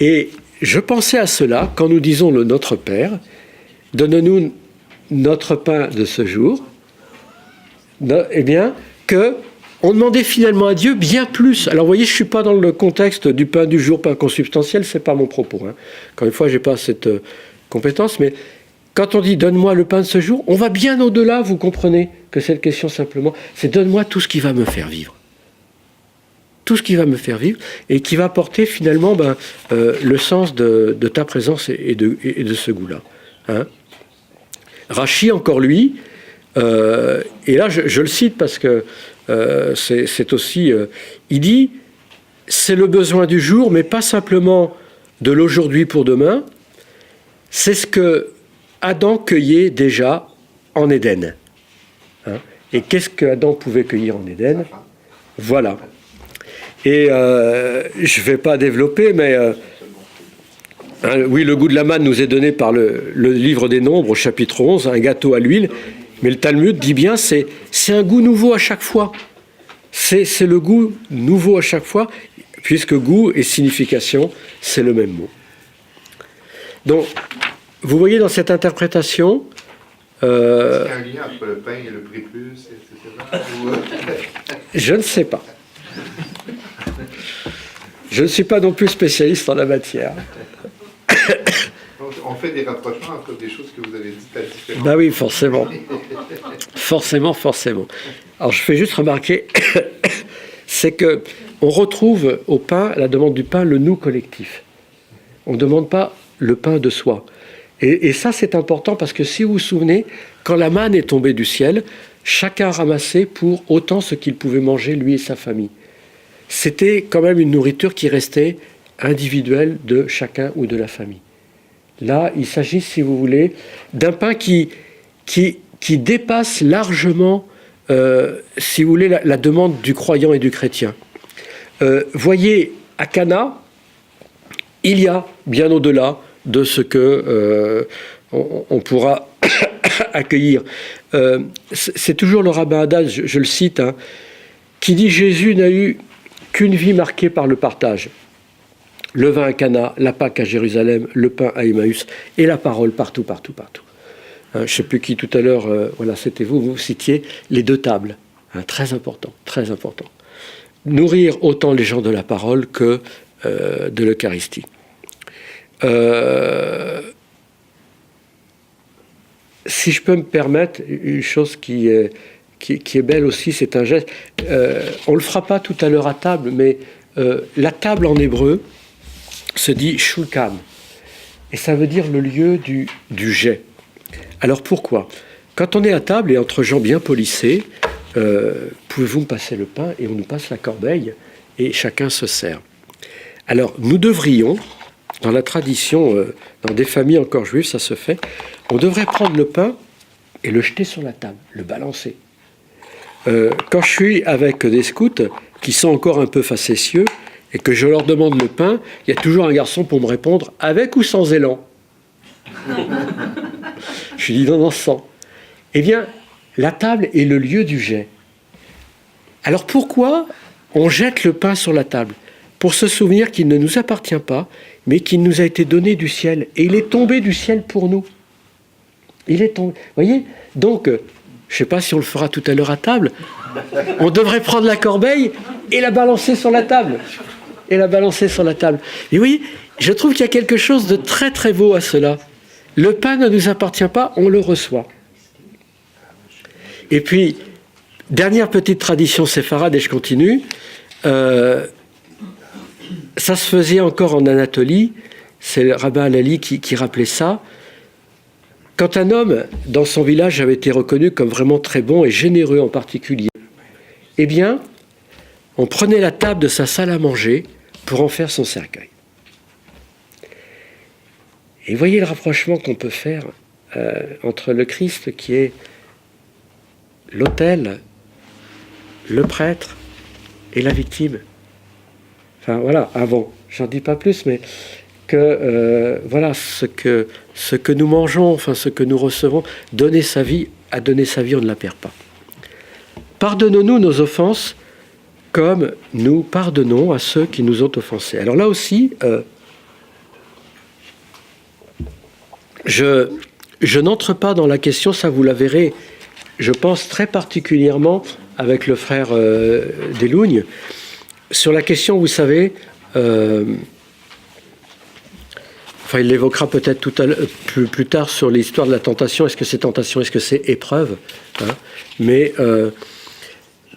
Et je pensais à cela quand nous disons le Notre Père. Donne-nous notre pain de ce jour. Eh bien, qu'on demandait finalement à Dieu bien plus. Alors, vous voyez, je ne suis pas dans le contexte du pain du jour, pain consubstantiel, ce n'est pas mon propos. Hein. Encore une fois, je n'ai pas cette compétence, mais quand on dit « donne-moi le pain de ce jour », on va bien au-delà, vous comprenez, que cette question simplement, c'est « donne-moi tout ce qui va me faire vivre ». Tout ce qui va me faire vivre et qui va porter finalement le sens de ta présence et de ce goût-là. Hein. Rachi, encore lui, et là je le cite parce que c'est aussi... il dit, c'est le besoin du jour, mais pas simplement de l'aujourd'hui pour demain, c'est ce que Adam cueillait déjà en Éden. Hein. Et qu'est-ce que Adam pouvait cueillir en Éden? Voilà. Et je ne vais pas développer, mais oui, le goût de la manne nous est donné par le livre des Nombres, au chapitre 11, un gâteau à l'huile. Mais le Talmud dit bien, c'est un goût nouveau à chaque fois. C'est le goût nouveau à chaque fois, puisque goût et signification, c'est le même mot. Donc, vous voyez dans cette interprétation...
Est-ce qu'il y a un lien entre le pain et le prépuce, etc.
Je ne sais pas. Je ne suis pas non plus spécialiste en la matière.
On fait des rapprochements entre des choses que vous avez dites à différents.
Ben oui, forcément. Forcément. Alors je fais juste remarquer, c'est que on retrouve au pain, la demande du pain, le nous collectif. On ne demande pas le pain de soi. Et ça, c'est important parce que si vous vous souvenez, quand la manne est tombée du ciel, chacun ramassait pour autant ce qu'il pouvait manger, lui et sa famille. C'était quand même une nourriture qui restait individuelle de chacun ou de la famille. Là, il s'agit, si vous voulez, d'un pain qui dépasse largement, si vous voulez, la demande du croyant et du chrétien. Voyez, à Cana, il y a bien au-delà de ce que on pourra accueillir. C'est toujours le rabbin Haddad, je le cite, hein, qui dit « Jésus n'a eu qu'une vie marquée par le partage. Le vin à Cana, la Pâque à Jérusalem, le pain à Emmaüs et la parole partout. Je ne sais plus qui tout à l'heure, voilà, c'était vous citiez les 2 tables. Hein, très important. Nourrir autant les gens de la parole que de l'Eucharistie. Si je peux me permettre, une chose qui est belle aussi, c'est un geste. On ne le fera pas tout à l'heure à table, mais la table en hébreu se dit shulchan. Et ça veut dire le lieu du jet. Alors pourquoi? Quand on est à table et entre gens bien polissés, pouvez-vous me passer le pain? Et on nous passe la corbeille et chacun se sert. Alors nous devrions, dans la tradition, dans des familles encore juives, ça se fait, on devrait prendre le pain et le jeter sur la table, le balancer. Quand je suis avec des scouts qui sont encore un peu facétieux et que je leur demande le pain, il y a toujours un garçon pour me répondre avec ou sans élan. Je lui dis non, sans. Eh bien, la table est le lieu du jet. Alors pourquoi on jette le pain sur la table? Pour se souvenir qu'il ne nous appartient pas, mais qu'il nous a été donné du ciel. Et il est tombé du ciel pour nous. Il est tombé. Vous voyez? Donc, je ne sais pas si on le fera tout à l'heure à table, on devrait prendre la corbeille et la balancer sur la table. Et la balancer sur la table. Et oui, je trouve qu'il y a quelque chose de très très beau à cela. Le pain ne nous appartient pas, on le reçoit. Et puis, dernière petite tradition séfarade, et je continue, ça se faisait encore en Anatolie, c'est le rabbin Halali qui rappelait ça. Quand un homme, dans son village, avait été reconnu comme vraiment très bon et généreux en particulier, eh bien, on prenait la table de sa salle à manger pour en faire son cercueil. Et voyez le rapprochement qu'on peut faire entre le Christ qui est l'autel, le prêtre et la victime. Enfin voilà, avant, j'en dis pas plus, mais que voilà, ce que nous mangeons, enfin ce que nous recevons, donner sa vie, à donner sa vie, on ne la perd pas. Pardonnons-nous nos offenses comme nous pardonnons à ceux qui nous ont offensés. Alors là aussi, je n'entre pas dans la question, ça vous la verrez, je pense très particulièrement avec le frère Delougne, sur la question, vous savez, il l'évoquera peut-être tout à l'heure, plus tard sur l'histoire de la tentation. Est-ce que c'est tentation? Est-ce que c'est épreuve, hein? Mais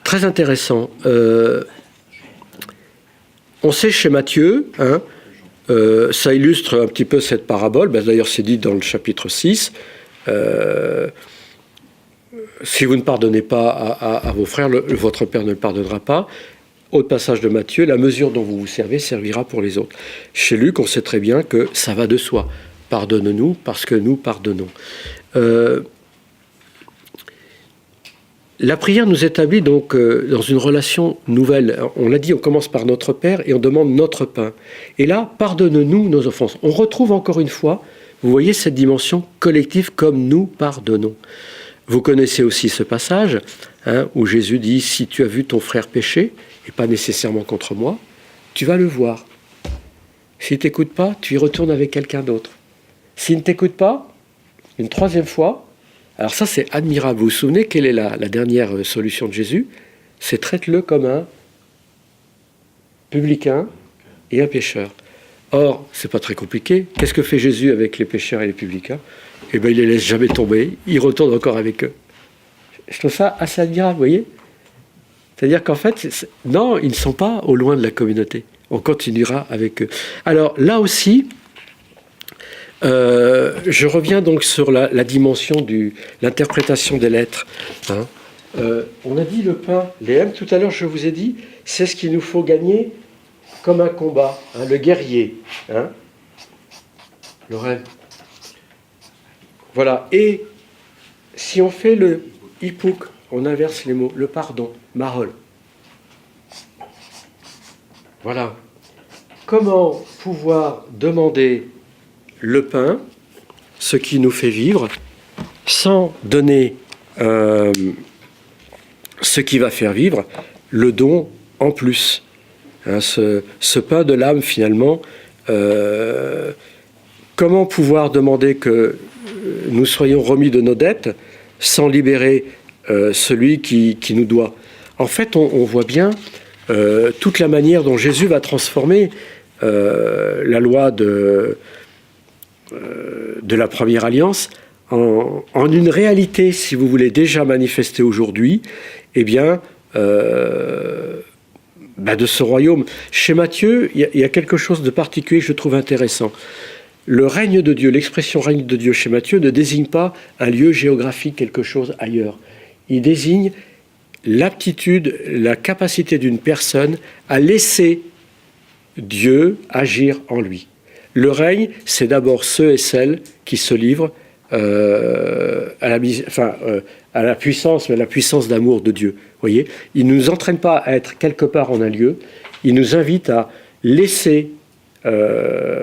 très intéressant. On sait chez Matthieu, hein, ça illustre un petit peu cette parabole. D'ailleurs, c'est dit dans le chapitre 6. Si vous ne pardonnez pas à vos frères, votre Père ne le pardonnera pas. Autre passage de Matthieu, la mesure dont vous vous servez servira pour les autres. Chez Luc, on sait très bien que ça va de soi. Pardonne-nous parce que nous pardonnons. La prière nous établit donc dans une relation nouvelle. On l'a dit, on commence par notre Père et on demande notre pain. Et là, pardonne-nous nos offenses. On retrouve encore une fois, vous voyez, cette dimension collective comme nous pardonnons. Vous connaissez aussi ce passage hein, où Jésus dit « Si tu as vu ton frère pécher, et pas nécessairement contre moi, tu vas le voir. S'il ne t'écoute pas, tu y retournes avec quelqu'un d'autre. S'il ne t'écoute pas, une troisième fois, alors ça c'est admirable. Vous vous souvenez quelle est la dernière solution de Jésus? C'est traite-le comme un publicain et un pécheur. Or, c'est pas très compliqué. Qu'est-ce que fait Jésus avec les pécheurs et les publicains? Eh bien, il les laisse jamais tomber. Il retourne encore avec eux. Je trouve ça assez admirable, vous voyez? C'est-à-dire qu'en fait, non, ils ne sont pas au loin de la communauté. On continuera avec eux. Alors là aussi, je reviens donc sur la dimension de l'interprétation des lettres. Hein. On a dit le pain, les M, tout à l'heure je vous ai dit, c'est ce qu'il nous faut gagner comme un combat, hein, le guerrier. Hein. Le rêve. Voilà. Et si on fait le hipouk, on inverse les mots, le pardon, marol. Voilà. Comment pouvoir demander le pain, ce qui nous fait vivre, sans donner ce qui va faire vivre, le don en plus. Hein, ce pain de l'âme, finalement, comment pouvoir demander que nous soyons remis de nos dettes sans libérer celui qui nous doit. En fait, on voit bien toute la manière dont Jésus va transformer la loi de la première alliance en une réalité, si vous voulez, déjà manifestée aujourd'hui, eh bien, de ce royaume. Chez Matthieu, il y a quelque chose de particulier que je trouve intéressant. le règne de Dieu, l'expression règne de Dieu chez Matthieu ne désigne pas un lieu géographique, quelque chose ailleurs. Il désigne l'aptitude, la capacité d'une personne à laisser Dieu agir en lui. Le règne, c'est d'abord ceux et celles qui se livrent à la puissance, mais à la puissance d'amour de Dieu. Vous voyez, il ne nous entraîne pas à être quelque part en un lieu, il nous invite à laisser, une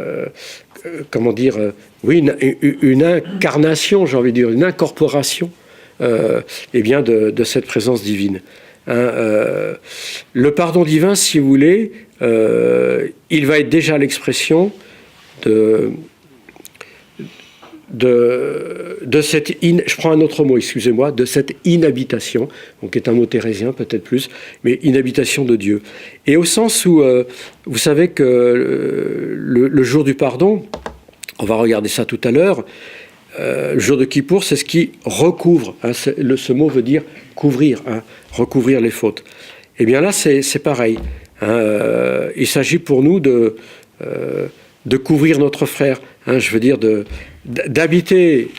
incarnation, j'ai envie de dire, une incorporation de cette présence divine. Le pardon divin, si vous voulez, il va être déjà l'expression de cette je prends un autre mot, excusez-moi, de cette inhabitation, donc qui est un mot thérésien peut-être plus, mais inhabitation de Dieu. Et au sens où, vous savez que le jour du pardon, on va regarder ça tout à l'heure, le jour de Kippour, c'est ce qui recouvre, ce mot veut dire couvrir, recouvrir les fautes. Et bien là, c'est pareil. Il s'agit pour nous de couvrir notre frère, je veux dire d'habiter,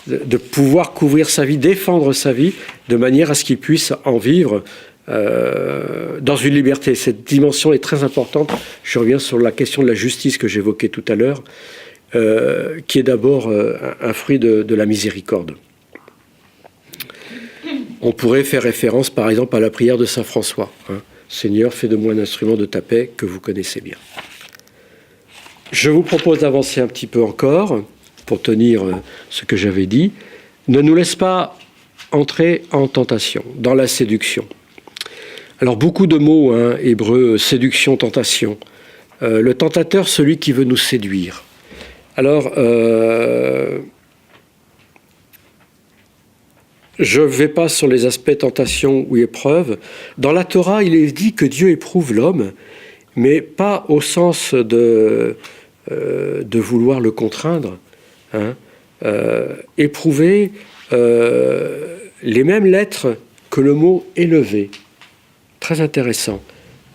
de pouvoir couvrir sa vie, défendre sa vie, de manière à ce qu'il puisse en vivre dans une liberté. Cette dimension est très importante. Je reviens sur la question de la justice que j'évoquais tout à l'heure, qui est d'abord un fruit de la miséricorde. On pourrait faire référence, par exemple, à la prière de saint François. Seigneur, fais de moi un instrument de ta paix, que vous connaissez bien. Je vous propose d'avancer un petit peu encore, pour tenir ce que j'avais dit. Ne nous laisse pas entrer en tentation, dans la séduction. Alors, beaucoup de mots hébreux, séduction, tentation. Le tentateur, celui qui veut nous séduire. Alors, je ne vais pas sur les aspects tentation ou épreuve. Dans la Torah, il est dit que Dieu éprouve l'homme, mais pas au sens de vouloir le contraindre. Éprouver les mêmes lettres que le mot élevé. Très intéressant.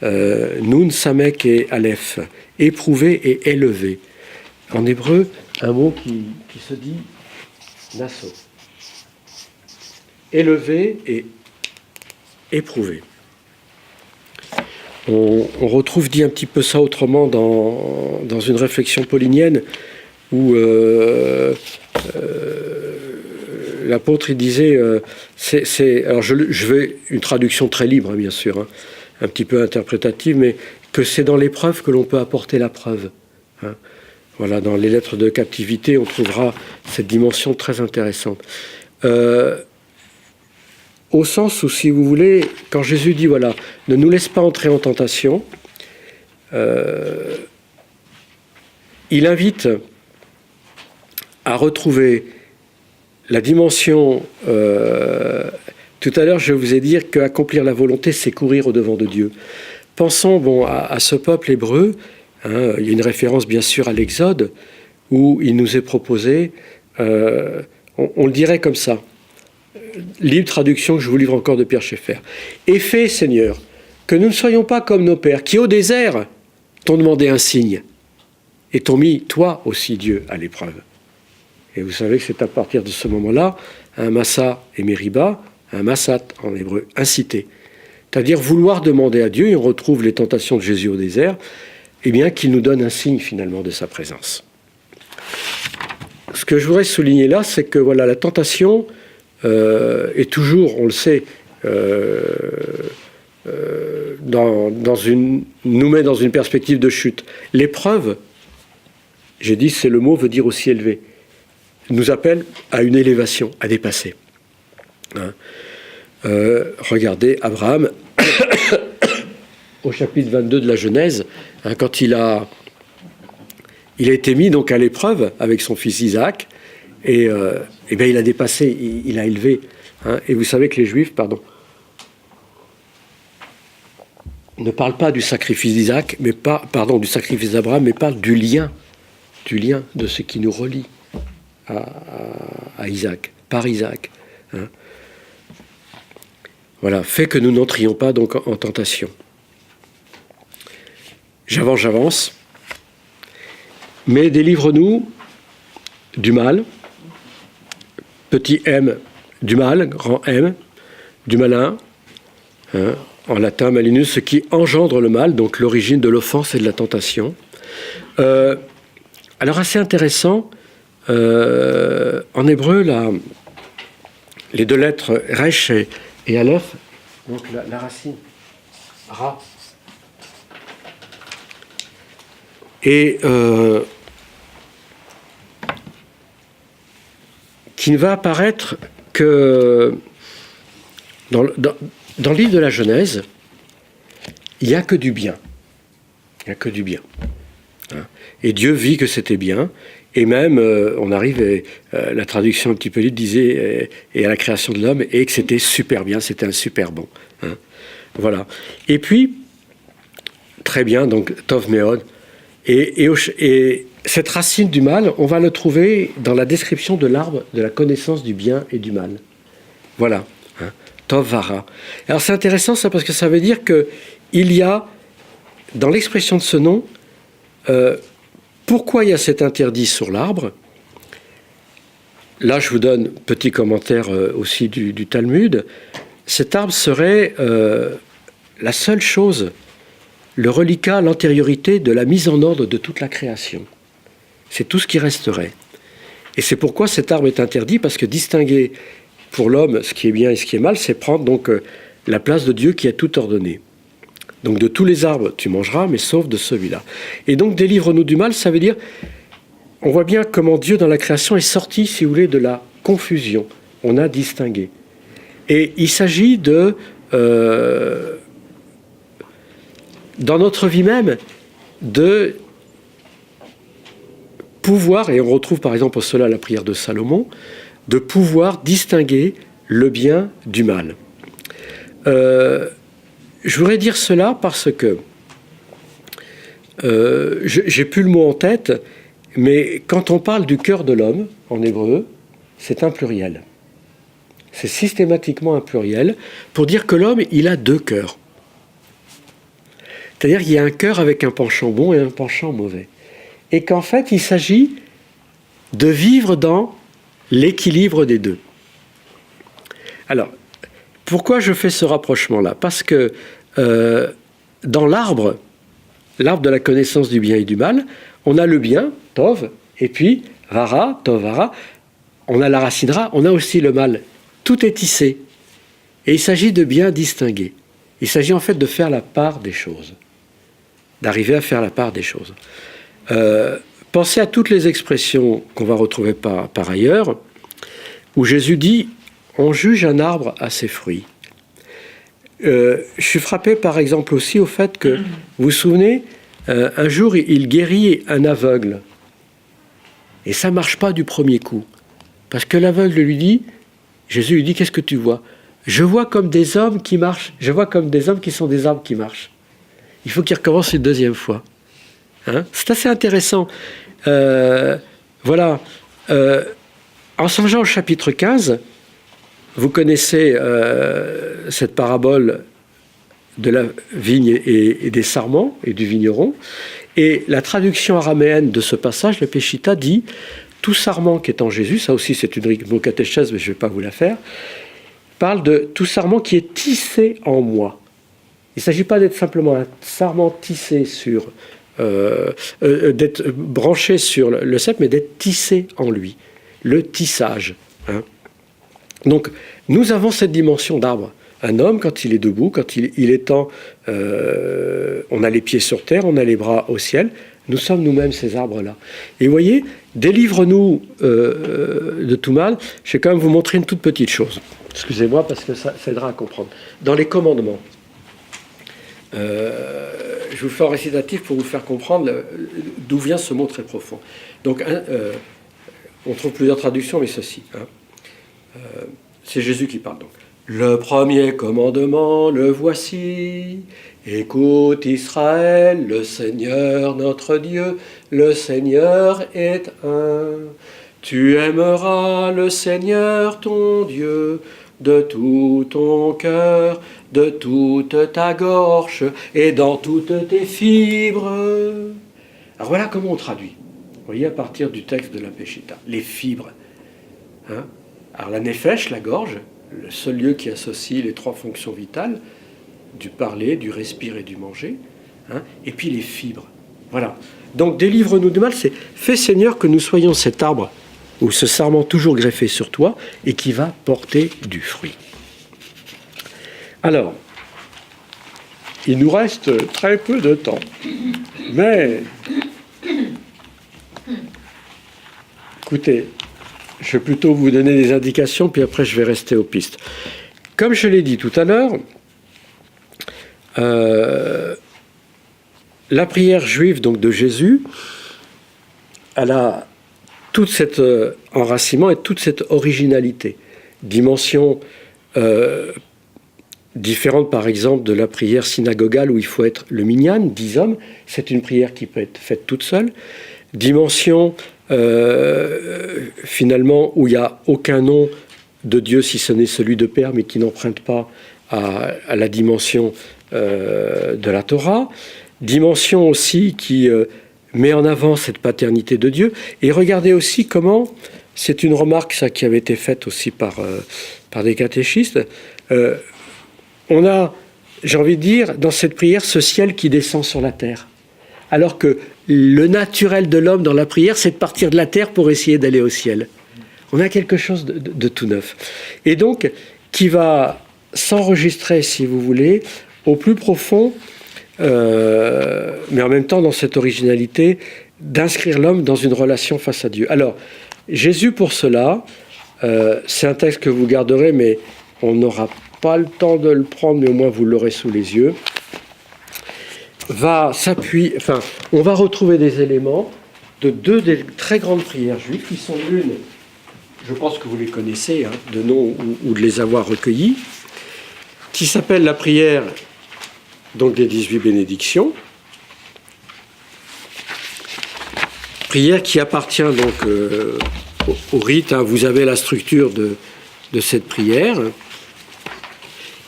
Nun, Samek et Aleph. Éprouver et élever. En hébreu, un mot qui se dit nasso. Élevé et éprouvé. On retrouve dit un petit peu ça autrement dans une réflexion paulinienne où l'apôtre il disait, alors je vais une traduction très libre bien sûr, un petit peu interprétative, mais que c'est dans l'épreuve que l'on peut apporter la preuve. Voilà, dans les lettres de captivité, on trouvera cette dimension très intéressante. Au sens où, si vous voulez, quand Jésus dit, voilà, ne nous laisse pas entrer en tentation, il invite à retrouver la dimension... tout à l'heure, je vous ai dit qu'accomplir la volonté, c'est courir au-devant de Dieu. Pensons à ce peuple hébreu. Il y a une référence, bien sûr, à l'Exode, où il nous est proposé, on le dirait comme ça, libre traduction que je vous livre encore de Pierre Schaeffer. « Et fais, Seigneur, que nous ne soyons pas comme nos pères, qui au désert t'ont demandé un signe, et t'ont mis, toi aussi, Dieu, à l'épreuve. » Et vous savez que c'est à partir de ce moment-là, un Massa et Mériba, un Massat en hébreu, incité. C'est-à-dire vouloir demander à Dieu, et on retrouve les tentations de Jésus au désert, eh bien, qu'il nous donne un signe finalement de sa présence. Ce que je voudrais souligner là, c'est que voilà, la tentation est toujours, on le sait, nous met dans une perspective de chute. L'épreuve, j'ai dit, c'est le mot, veut dire aussi élevé, nous appelle à une élévation, à dépasser. Regardez Abraham, au chapitre 22 de la Genèse, quand il a été mis donc à l'épreuve avec son fils Isaac, et bien il a dépassé, il a élevé. Et vous savez que les Juifs, ne parlent pas du sacrifice d'Isaac, du sacrifice d'Abraham, mais parlent du lien de ce qui nous relie à Isaac, par Isaac. Voilà, fait que nous n'entrions pas donc en tentation. J'avance. mais délivre-nous du mal, petit m du mal, grand M, du malin, hein, en latin malinus, ce qui engendre le mal, donc l'origine de l'offense et de la tentation. Alors assez intéressant, en hébreu, les deux lettres resh et aleph, donc la racine ra, et qui ne va apparaître que dans le livre de la Genèse, il n'y a que du bien. Il n'y a que du bien. Hein. Et Dieu vit que c'était bien. Et même, on arrive, la traduction un petit peu libre disait, et à la création de l'homme, et que c'était super bien, c'était un super bon. Hein. Voilà. Et puis, très bien, donc, Tov Meod. Et cette racine du mal, on va le trouver dans la description de l'arbre de la connaissance du bien et du mal. Voilà. Hein. Tov Vara. Alors, c'est intéressant, ça, parce que ça veut dire qu'il y a, dans l'expression de ce nom, pourquoi il y a cet interdit sur l'arbre? Là, je vous donne petit commentaire aussi du Talmud. Cet arbre serait la seule chose, le reliquat, l'antériorité de la mise en ordre de toute la création. C'est tout ce qui resterait. Et c'est pourquoi cet arbre est interdit, parce que distinguer pour l'homme ce qui est bien et ce qui est mal, c'est prendre donc la place de Dieu qui a tout ordonné. Donc de tous les arbres tu mangeras, mais sauf de celui-là. Et donc délivre-nous du mal, ça veut dire, on voit bien comment Dieu dans la création est sorti, si vous voulez, de la confusion. On a distingué. Et il s'agit de, dans notre vie même, de pouvoir, et on retrouve par exemple cela la prière de Salomon, de pouvoir distinguer le bien du mal. Je voudrais dire cela parce que j'ai plus le mot en tête, mais quand on parle du cœur de l'homme, en hébreu, c'est un pluriel. C'est systématiquement un pluriel pour dire que l'homme, il a deux cœurs. C'est-à-dire qu'il y a un cœur avec un penchant bon et un penchant mauvais. Et qu'en fait, il s'agit de vivre dans l'équilibre des deux. Alors, pourquoi je fais ce rapprochement-là? Parce que dans l'arbre de la connaissance du bien et du mal, on a le bien, Tov, et puis Vara, Tov, Vara, on a la racine Ra, on a aussi le mal. Tout est tissé. Et il s'agit de bien distinguer. Il s'agit en fait de faire la part des choses. D'arriver à faire la part des choses. Pensez à toutes les expressions qu'on va retrouver par ailleurs, où Jésus dit « on juge un arbre à ses fruits ». Je suis frappé par exemple aussi au fait que, vous vous souvenez, un jour il guérit un aveugle. Et ça ne marche pas du premier coup. Parce que l'aveugle lui dit, Jésus lui dit, qu'est-ce que tu vois? Je vois comme des hommes qui marchent, je vois comme des hommes qui sont des arbres qui marchent. Il faut qu'il recommence une deuxième fois. Hein? C'est assez intéressant. Voilà. En Saint Jean au chapitre 15, vous connaissez cette parabole de la vigne et des sarments et du vigneron. Et la traduction araméenne de ce passage, le Péchita, dit « tout sarment qui est en Jésus », ça aussi c'est une catéchèse, mais je ne vais pas vous la faire, parle de tout sarment qui est tissé en moi. Il ne s'agit pas d'être simplement un sarment tissé sur, d'être branché sur le cep, mais d'être tissé en lui. Le tissage. Hein. Donc, nous avons cette dimension d'arbre. Un homme, quand il est debout, quand il est temps, on a les pieds sur terre, on a les bras au ciel, nous sommes nous-mêmes ces arbres-là. Et vous voyez, délivre-nous de tout mal. Je vais quand même vous montrer une toute petite chose. Excusez-moi, parce que ça aidera à comprendre. Dans les commandements, je vous fais un récitatif pour vous faire comprendre d'où vient ce mot très profond. Donc, on trouve plusieurs traductions, mais ceci. Hein. C'est Jésus qui parle, donc. Le premier commandement, le voici. Écoute Israël, le Seigneur notre Dieu, le Seigneur est un. Tu aimeras le Seigneur ton Dieu de tout ton cœur, de toute ta gorge et dans toutes tes fibres. Alors voilà comment on traduit. voyez, à partir du texte de la Péchita. Les fibres. Hein. Alors la nefesh, la gorge, le seul lieu qui associe les trois fonctions vitales, du parler, du respirer et du manger, hein, et puis les fibres. Voilà. Donc délivre-nous du mal, c'est « Fais Seigneur que nous soyons cet arbre ou ce sarment toujours greffé sur toi et qui va porter du fruit. » Alors, il nous reste très peu de temps, mais écoutez, je vais plutôt vous donner des indications, puis après je vais rester aux pistes. Comme je l'ai dit tout à l'heure, la prière juive donc de Jésus, elle a tout cet enracinement et toute cette originalité. Dimension différente par exemple de la prière synagogale où il faut être le minyan, 10 hommes, c'est une prière qui peut être faite toute seule. Dimension finalement où il n'y a aucun nom de Dieu si ce n'est celui de Père, mais qui n'emprunte pas à la dimension de la Torah. Dimension aussi qui met en avant cette paternité de Dieu. Et regardez aussi comment, c'est une remarque ça, qui avait été faite aussi par des catéchistes, on a, j'ai envie de dire, dans cette prière, ce ciel qui descend sur la terre. Alors que le naturel de l'homme dans la prière, c'est de partir de la terre pour essayer d'aller au ciel. On a quelque chose de tout neuf. Et donc, qui va s'enregistrer, si vous voulez, au plus profond, mais en même temps dans cette originalité, d'inscrire l'homme dans une relation face à Dieu. Alors, Jésus, pour cela, c'est un texte que vous garderez, mais on n'aura pas le temps de le prendre, mais au moins vous l'aurez sous les yeux, va s'appuyer, enfin, on va retrouver des éléments de deux des très grandes prières juives, qui sont l'une, je pense que vous les connaissez, hein, de nom ou de les avoir recueillis, qui s'appelle la prière donc des 18 bénédictions, prière qui appartient donc au rite, hein, vous avez la structure de cette prière,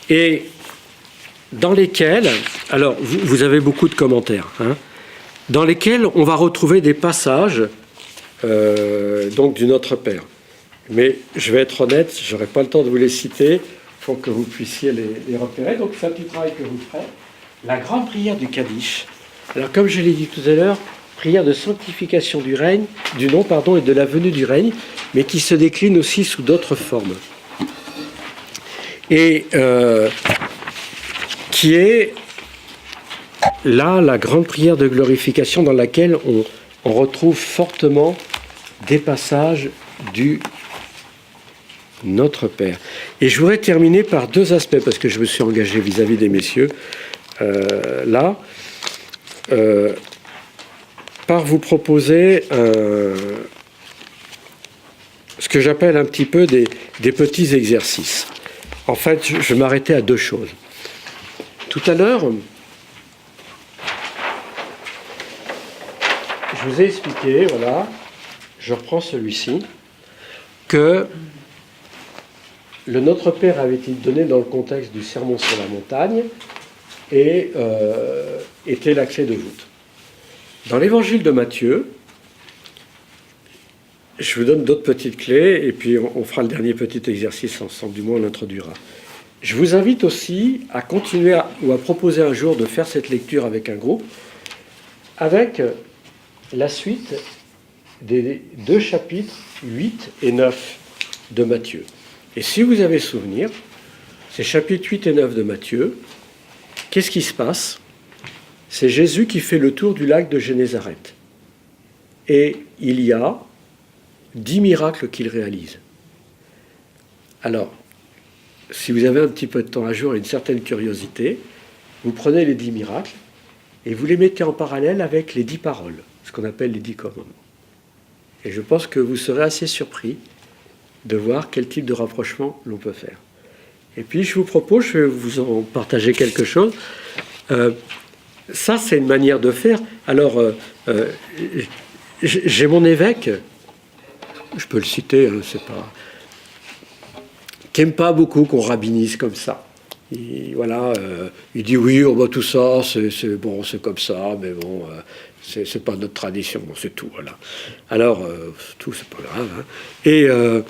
et dans lesquels, alors vous avez beaucoup de commentaires, hein, dans lesquels on va retrouver des passages donc du Notre Père. Mais je vais être honnête, je n'aurai pas le temps de vous les citer, il faut que vous puissiez les repérer. Donc c'est un petit travail que vous ferez. La grande prière du Kaddish. Alors comme je l'ai dit tout à l'heure, prière de sanctification du règne, du nom pardon, et de la venue du règne, mais qui se décline aussi sous d'autres formes. Et qui est là la grande prière de glorification dans laquelle on retrouve fortement des passages du Notre Père. Et je voudrais terminer par deux aspects, parce que je me suis engagé vis-à-vis des messieurs, là, par vous proposer ce que j'appelle un petit peu des petits exercices. En fait, je m'arrêtais à deux choses. Tout à l'heure, je vous ai expliqué, voilà, je reprends celui-ci, que le Notre Père avait été donné dans le contexte du Sermon sur la montagne et était la clé de voûte. Dans l'évangile de Matthieu, je vous donne d'autres petites clés et puis on fera le dernier petit exercice ensemble, du moins on l'introduira. Je vous invite aussi à continuer ou à proposer un jour de faire cette lecture avec un groupe, avec la suite des deux chapitres 8 et 9 de Matthieu. Et si vous avez souvenir, ces chapitres 8 et 9 de Matthieu, qu'est-ce qui se passe ? C'est Jésus qui fait le tour du lac de Génézareth. Et il y a 10 miracles qu'il réalise. Alors, si vous avez un petit peu de temps à jour et une certaine curiosité, vous prenez les 10 miracles et vous les mettez en parallèle avec les 10 paroles, ce qu'on appelle les 10 commandements. Et je pense que vous serez assez surpris de voir quel type de rapprochement l'on peut faire. Et puis je vous propose, je vais vous en partager quelque chose. Ça, c'est une manière de faire. Alors, j'ai mon évêque, je peux le citer, hein, c'est pas... qui n'aime pas beaucoup qu'on rabbinise comme ça. il dit oui, oh, bah, tout ça, c'est bon, c'est comme ça, mais bon, c'est pas notre tradition, bon, c'est tout, voilà. Alors, tout, c'est pas grave. Hein.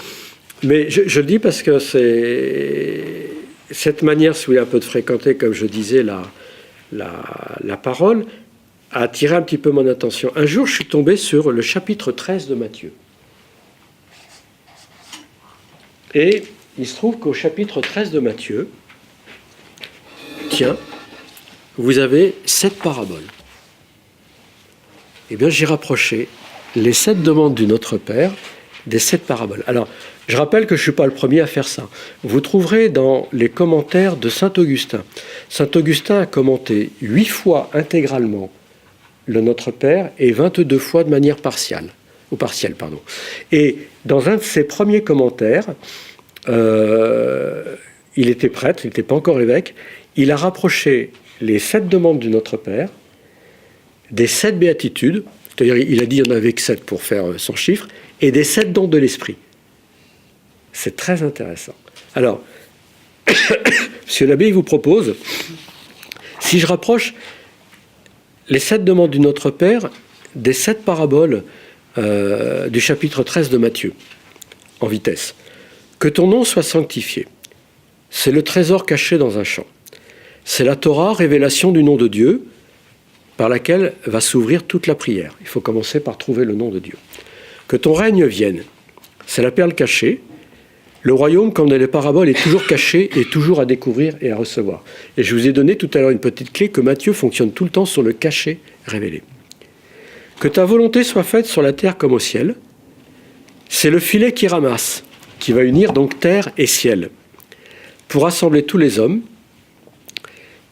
Mais je le dis parce que c'est cette manière, si vous voulez, un peu de fréquenter, comme je disais, la parole, a attiré un petit peu mon attention. Un jour, je suis tombé sur le chapitre 13 de Matthieu. Et il se trouve qu'au chapitre 13 de Matthieu, tiens, vous avez 7 paraboles. Eh bien, j'ai rapproché les 7 demandes du Notre Père des 7 paraboles. Alors, je rappelle que je ne suis pas le premier à faire ça. Vous trouverez dans les commentaires de saint Augustin. Saint Augustin a commenté 8 fois intégralement le Notre Père et 22 fois de manière partielle. Et dans un de ses premiers commentaires, il était prêtre, il n'était pas encore évêque, il a rapproché les 7 demandes du Notre Père des 7 béatitudes, c'est-à-dire il a dit qu'il n'y en avait que 7 pour faire son chiffre, et des 7 dons de l'Esprit. C'est très intéressant. Alors, Monsieur l'abbé, il vous propose, si je rapproche les 7 demandes du Notre Père des 7 paraboles du chapitre 13 de Matthieu, en vitesse. Que ton nom soit sanctifié. C'est le trésor caché dans un champ. C'est la Torah, révélation du nom de Dieu, par laquelle va s'ouvrir toute la prière. Il faut commencer par trouver le nom de Dieu. Que ton règne vienne. C'est la perle cachée. Le royaume, comme dans les paraboles, est toujours caché et toujours à découvrir et à recevoir. Et je vous ai donné tout à l'heure une petite clé que Matthieu fonctionne tout le temps sur le caché révélé. Que ta volonté soit faite sur la terre comme au ciel. C'est le filet qui ramasse, qui va unir donc terre et ciel, pour rassembler tous les hommes,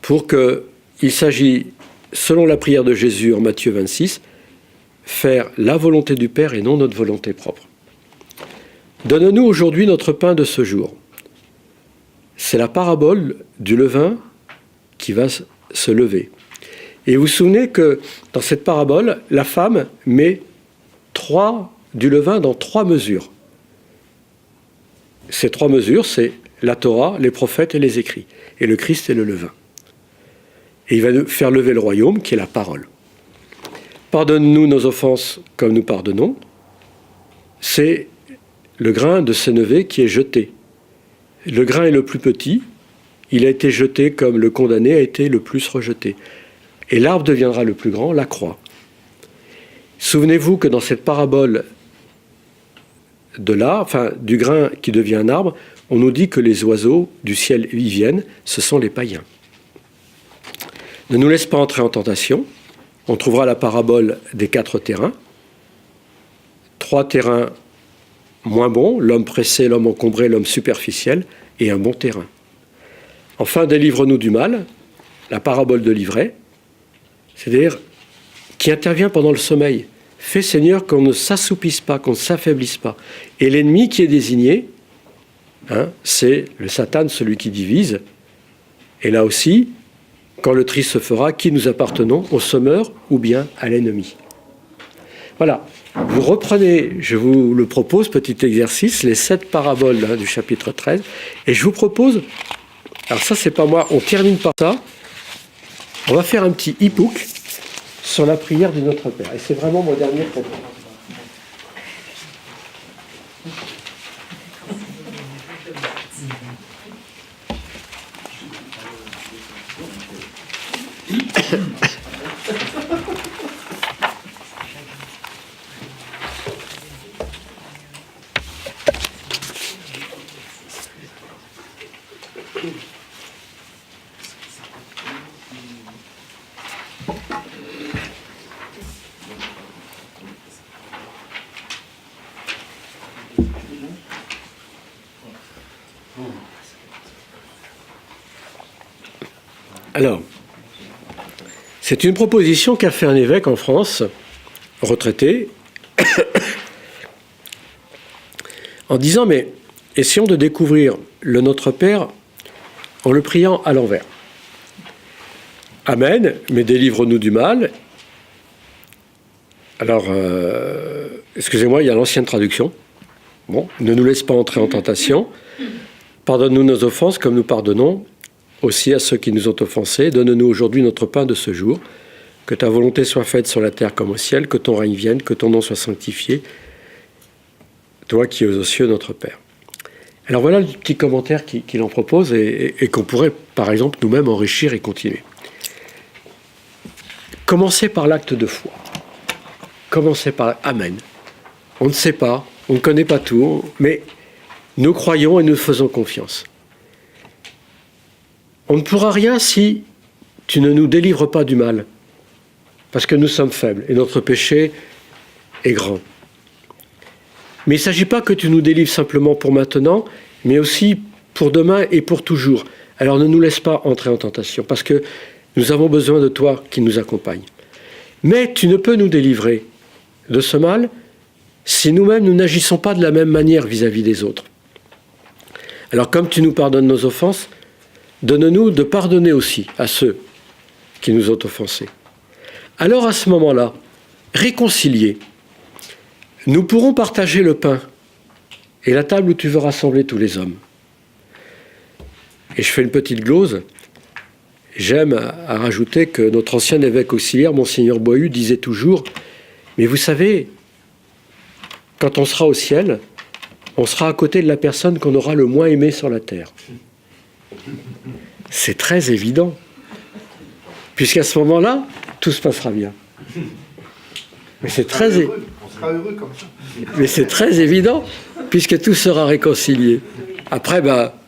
pour qu'il s'agit, selon la prière de Jésus en Matthieu 26, faire la volonté du Père et non notre volonté propre. Donne-nous aujourd'hui notre pain de ce jour. C'est la parabole du levain qui va se lever. Et vous vous souvenez que dans cette parabole, la femme met du levain dans 3 mesures. Ces 3 mesures, c'est la Torah, les prophètes et les écrits. Et le Christ est le levain. Et il va nous faire lever le royaume, qui est la parole. Pardonne-nous nos offenses comme nous pardonnons. C'est le grain de sénévé qui est jeté. Le grain est le plus petit. Il a été jeté comme le condamné a été le plus rejeté. Et l'arbre deviendra le plus grand, la croix. Souvenez-vous que dans cette parabole du grain qui devient un arbre, on nous dit que les oiseaux du ciel y viennent, ce sont les païens. Ne nous laisse pas entrer en tentation. On trouvera la parabole des 4 terrains. 3 terrains moins bons, l'homme pressé, l'homme encombré, l'homme superficiel, et un bon terrain. Enfin, délivre-nous du mal, la parabole de l'ivraie, c'est-à-dire qui intervient pendant le sommeil. Fais, Seigneur, qu'on ne s'assoupisse pas, qu'on ne s'affaiblisse pas. Et l'ennemi qui est désigné, c'est le Satan, celui qui divise. Et là aussi, quand le tri se fera, qui nous appartenons, au semeur ou bien à l'ennemi. Voilà. Vous reprenez, je vous le propose, petit exercice, les 7 paraboles du chapitre 13, et je vous propose, alors ça c'est pas moi, on termine par ça, on va faire un petit e-book sur la prière du Notre Père, et c'est vraiment mon dernier propos. Alors, c'est une proposition qu'a fait un évêque en France, retraité, en disant, mais essayons de découvrir le Notre Père en le priant à l'envers. Amen, mais délivre-nous du mal. Alors, excusez-moi, il y a l'ancienne traduction. Bon, ne nous laisse pas entrer en tentation. Pardonne-nous nos offenses comme nous pardonnons. aussi à ceux qui nous ont offensés. Donne-nous aujourd'hui notre pain de ce jour. Que ta volonté soit faite sur la terre comme au ciel, que ton règne vienne, que ton nom soit sanctifié. Toi qui es aux cieux, notre Père. Alors voilà le petit commentaire qu'il en propose et qu'on pourrait, par exemple, nous-mêmes enrichir et continuer. Commencez par l'acte de foi. Commencez par Amen. On ne sait pas, on ne connaît pas tout, mais nous croyons et nous faisons confiance. On ne pourra rien si tu ne nous délivres pas du mal, parce que nous sommes faibles et notre péché est grand. Mais il ne s'agit pas que tu nous délivres simplement pour maintenant, mais aussi pour demain et pour toujours. Alors ne nous laisse pas entrer en tentation, parce que nous avons besoin de toi qui nous accompagne. Mais tu ne peux nous délivrer de ce mal si nous-mêmes nous n'agissons pas de la même manière vis-à-vis des autres. Alors comme tu nous pardonnes nos offenses, donne-nous de pardonner aussi à ceux qui nous ont offensés. Alors à ce moment-là, réconciliés, nous pourrons partager le pain et la table où tu veux rassembler tous les hommes. Et je fais une petite glose. J'aime à rajouter que notre ancien évêque auxiliaire, Monseigneur Boyu, disait toujours « Mais vous savez, quand on sera au ciel, on sera à côté de la personne qu'on aura le moins aimée sur la terre. » C'est très évident, puisqu'à ce moment-là, tout se passera bien. Mais c'est très,
on sera heureux comme ça.
Mais c'est très évident, puisque tout sera réconcilié. Après,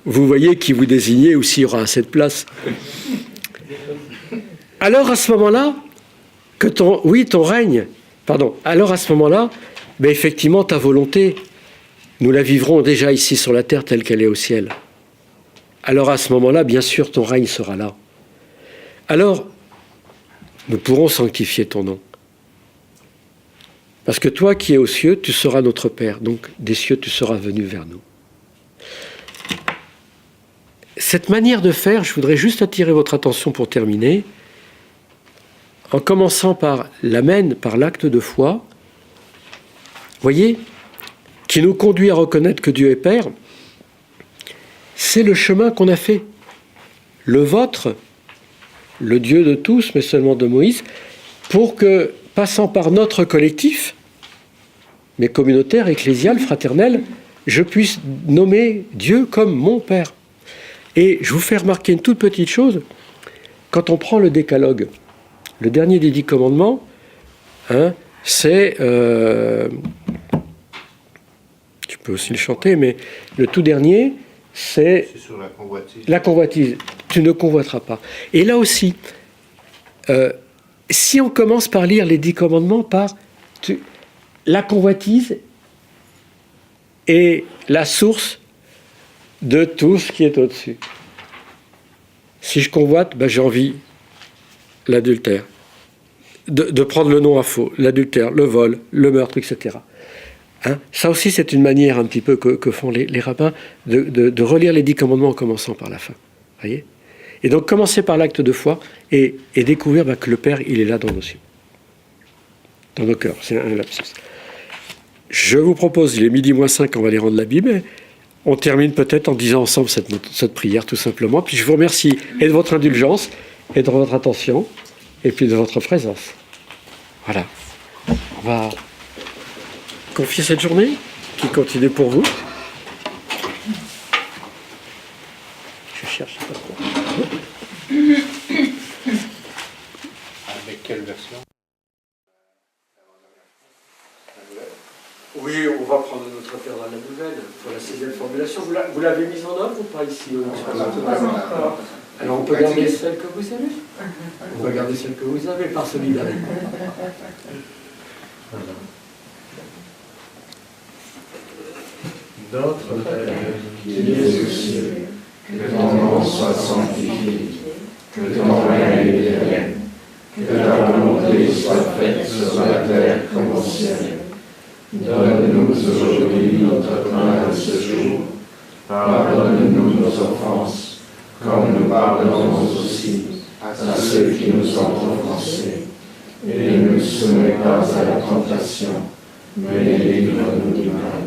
vous voyez qui vous désignez ou s'il y aura assez de place. Alors à ce moment-là, alors à ce moment-là, effectivement, ta volonté, nous la vivrons déjà ici sur la terre telle qu'elle est au ciel. Alors à ce moment-là, bien sûr, ton règne sera là. Alors, nous pourrons sanctifier ton nom. Parce que toi qui es aux cieux, tu seras notre Père. Donc, des cieux, tu seras venu vers nous. Cette manière de faire, je voudrais juste attirer votre attention pour terminer, en commençant par l'amen, par l'acte de foi, voyez, qui nous conduit à reconnaître que Dieu est Père, c'est le chemin qu'on a fait. Le vôtre, le Dieu de tous, mais seulement de Moïse, pour que, passant par notre collectif, mais communautaire, ecclésial, fraternel, je puisse nommer Dieu comme mon Père. Et je vous fais remarquer une toute petite chose, quand on prend le décalogue, le dernier des 10 commandements, c'est... tu peux aussi le chanter, mais le tout dernier, c'est
sur la convoitise.
La convoitise. Tu ne convoiteras pas. Et là aussi, si on commence par lire les 10 commandements par la convoitise est la source de tout ce qui est au-dessus. Si je convoite, j'ai envie l'adultère, de prendre le nom à faux, l'adultère, le vol, le meurtre, etc. Ça aussi, c'est une manière un petit peu que font les rabbins de relire les 10 commandements en commençant par la fin. Voyez ? Et donc, commencer par l'acte de foi et découvrir que le Père, il est là dans nos cieux, dans nos cœurs. C'est un lapsus. Je vous propose, il est 12:05, on va aller rendre la Bible. On termine peut-être en disant ensemble cette prière, tout simplement. Puis je vous remercie et de votre indulgence, et de votre attention, et puis de votre présence. Voilà. On va confier cette journée qui continue pour vous. Je cherche pas trop.
Avec quelle version?
Oui, on va prendre notre Père dans la nouvelle pour la 6e formulation. Vous l'avez mise en œuvre ou pas ici? Alors on peut garder celle que vous avez. On va garder celle que vous avez par solidarité.
Notre Père qui es aux cieux, que ton nom soit sanctifié, que ton règne vienne, que ta volonté soit faite sur la terre comme au ciel. Donne-nous aujourd'hui notre pain de ce jour. Pardonne-nous nos offenses, comme nous pardonnons aussi à ceux qui nous ont offensés. Et ne nous soumets pas à la tentation, mais délivre-nous du mal.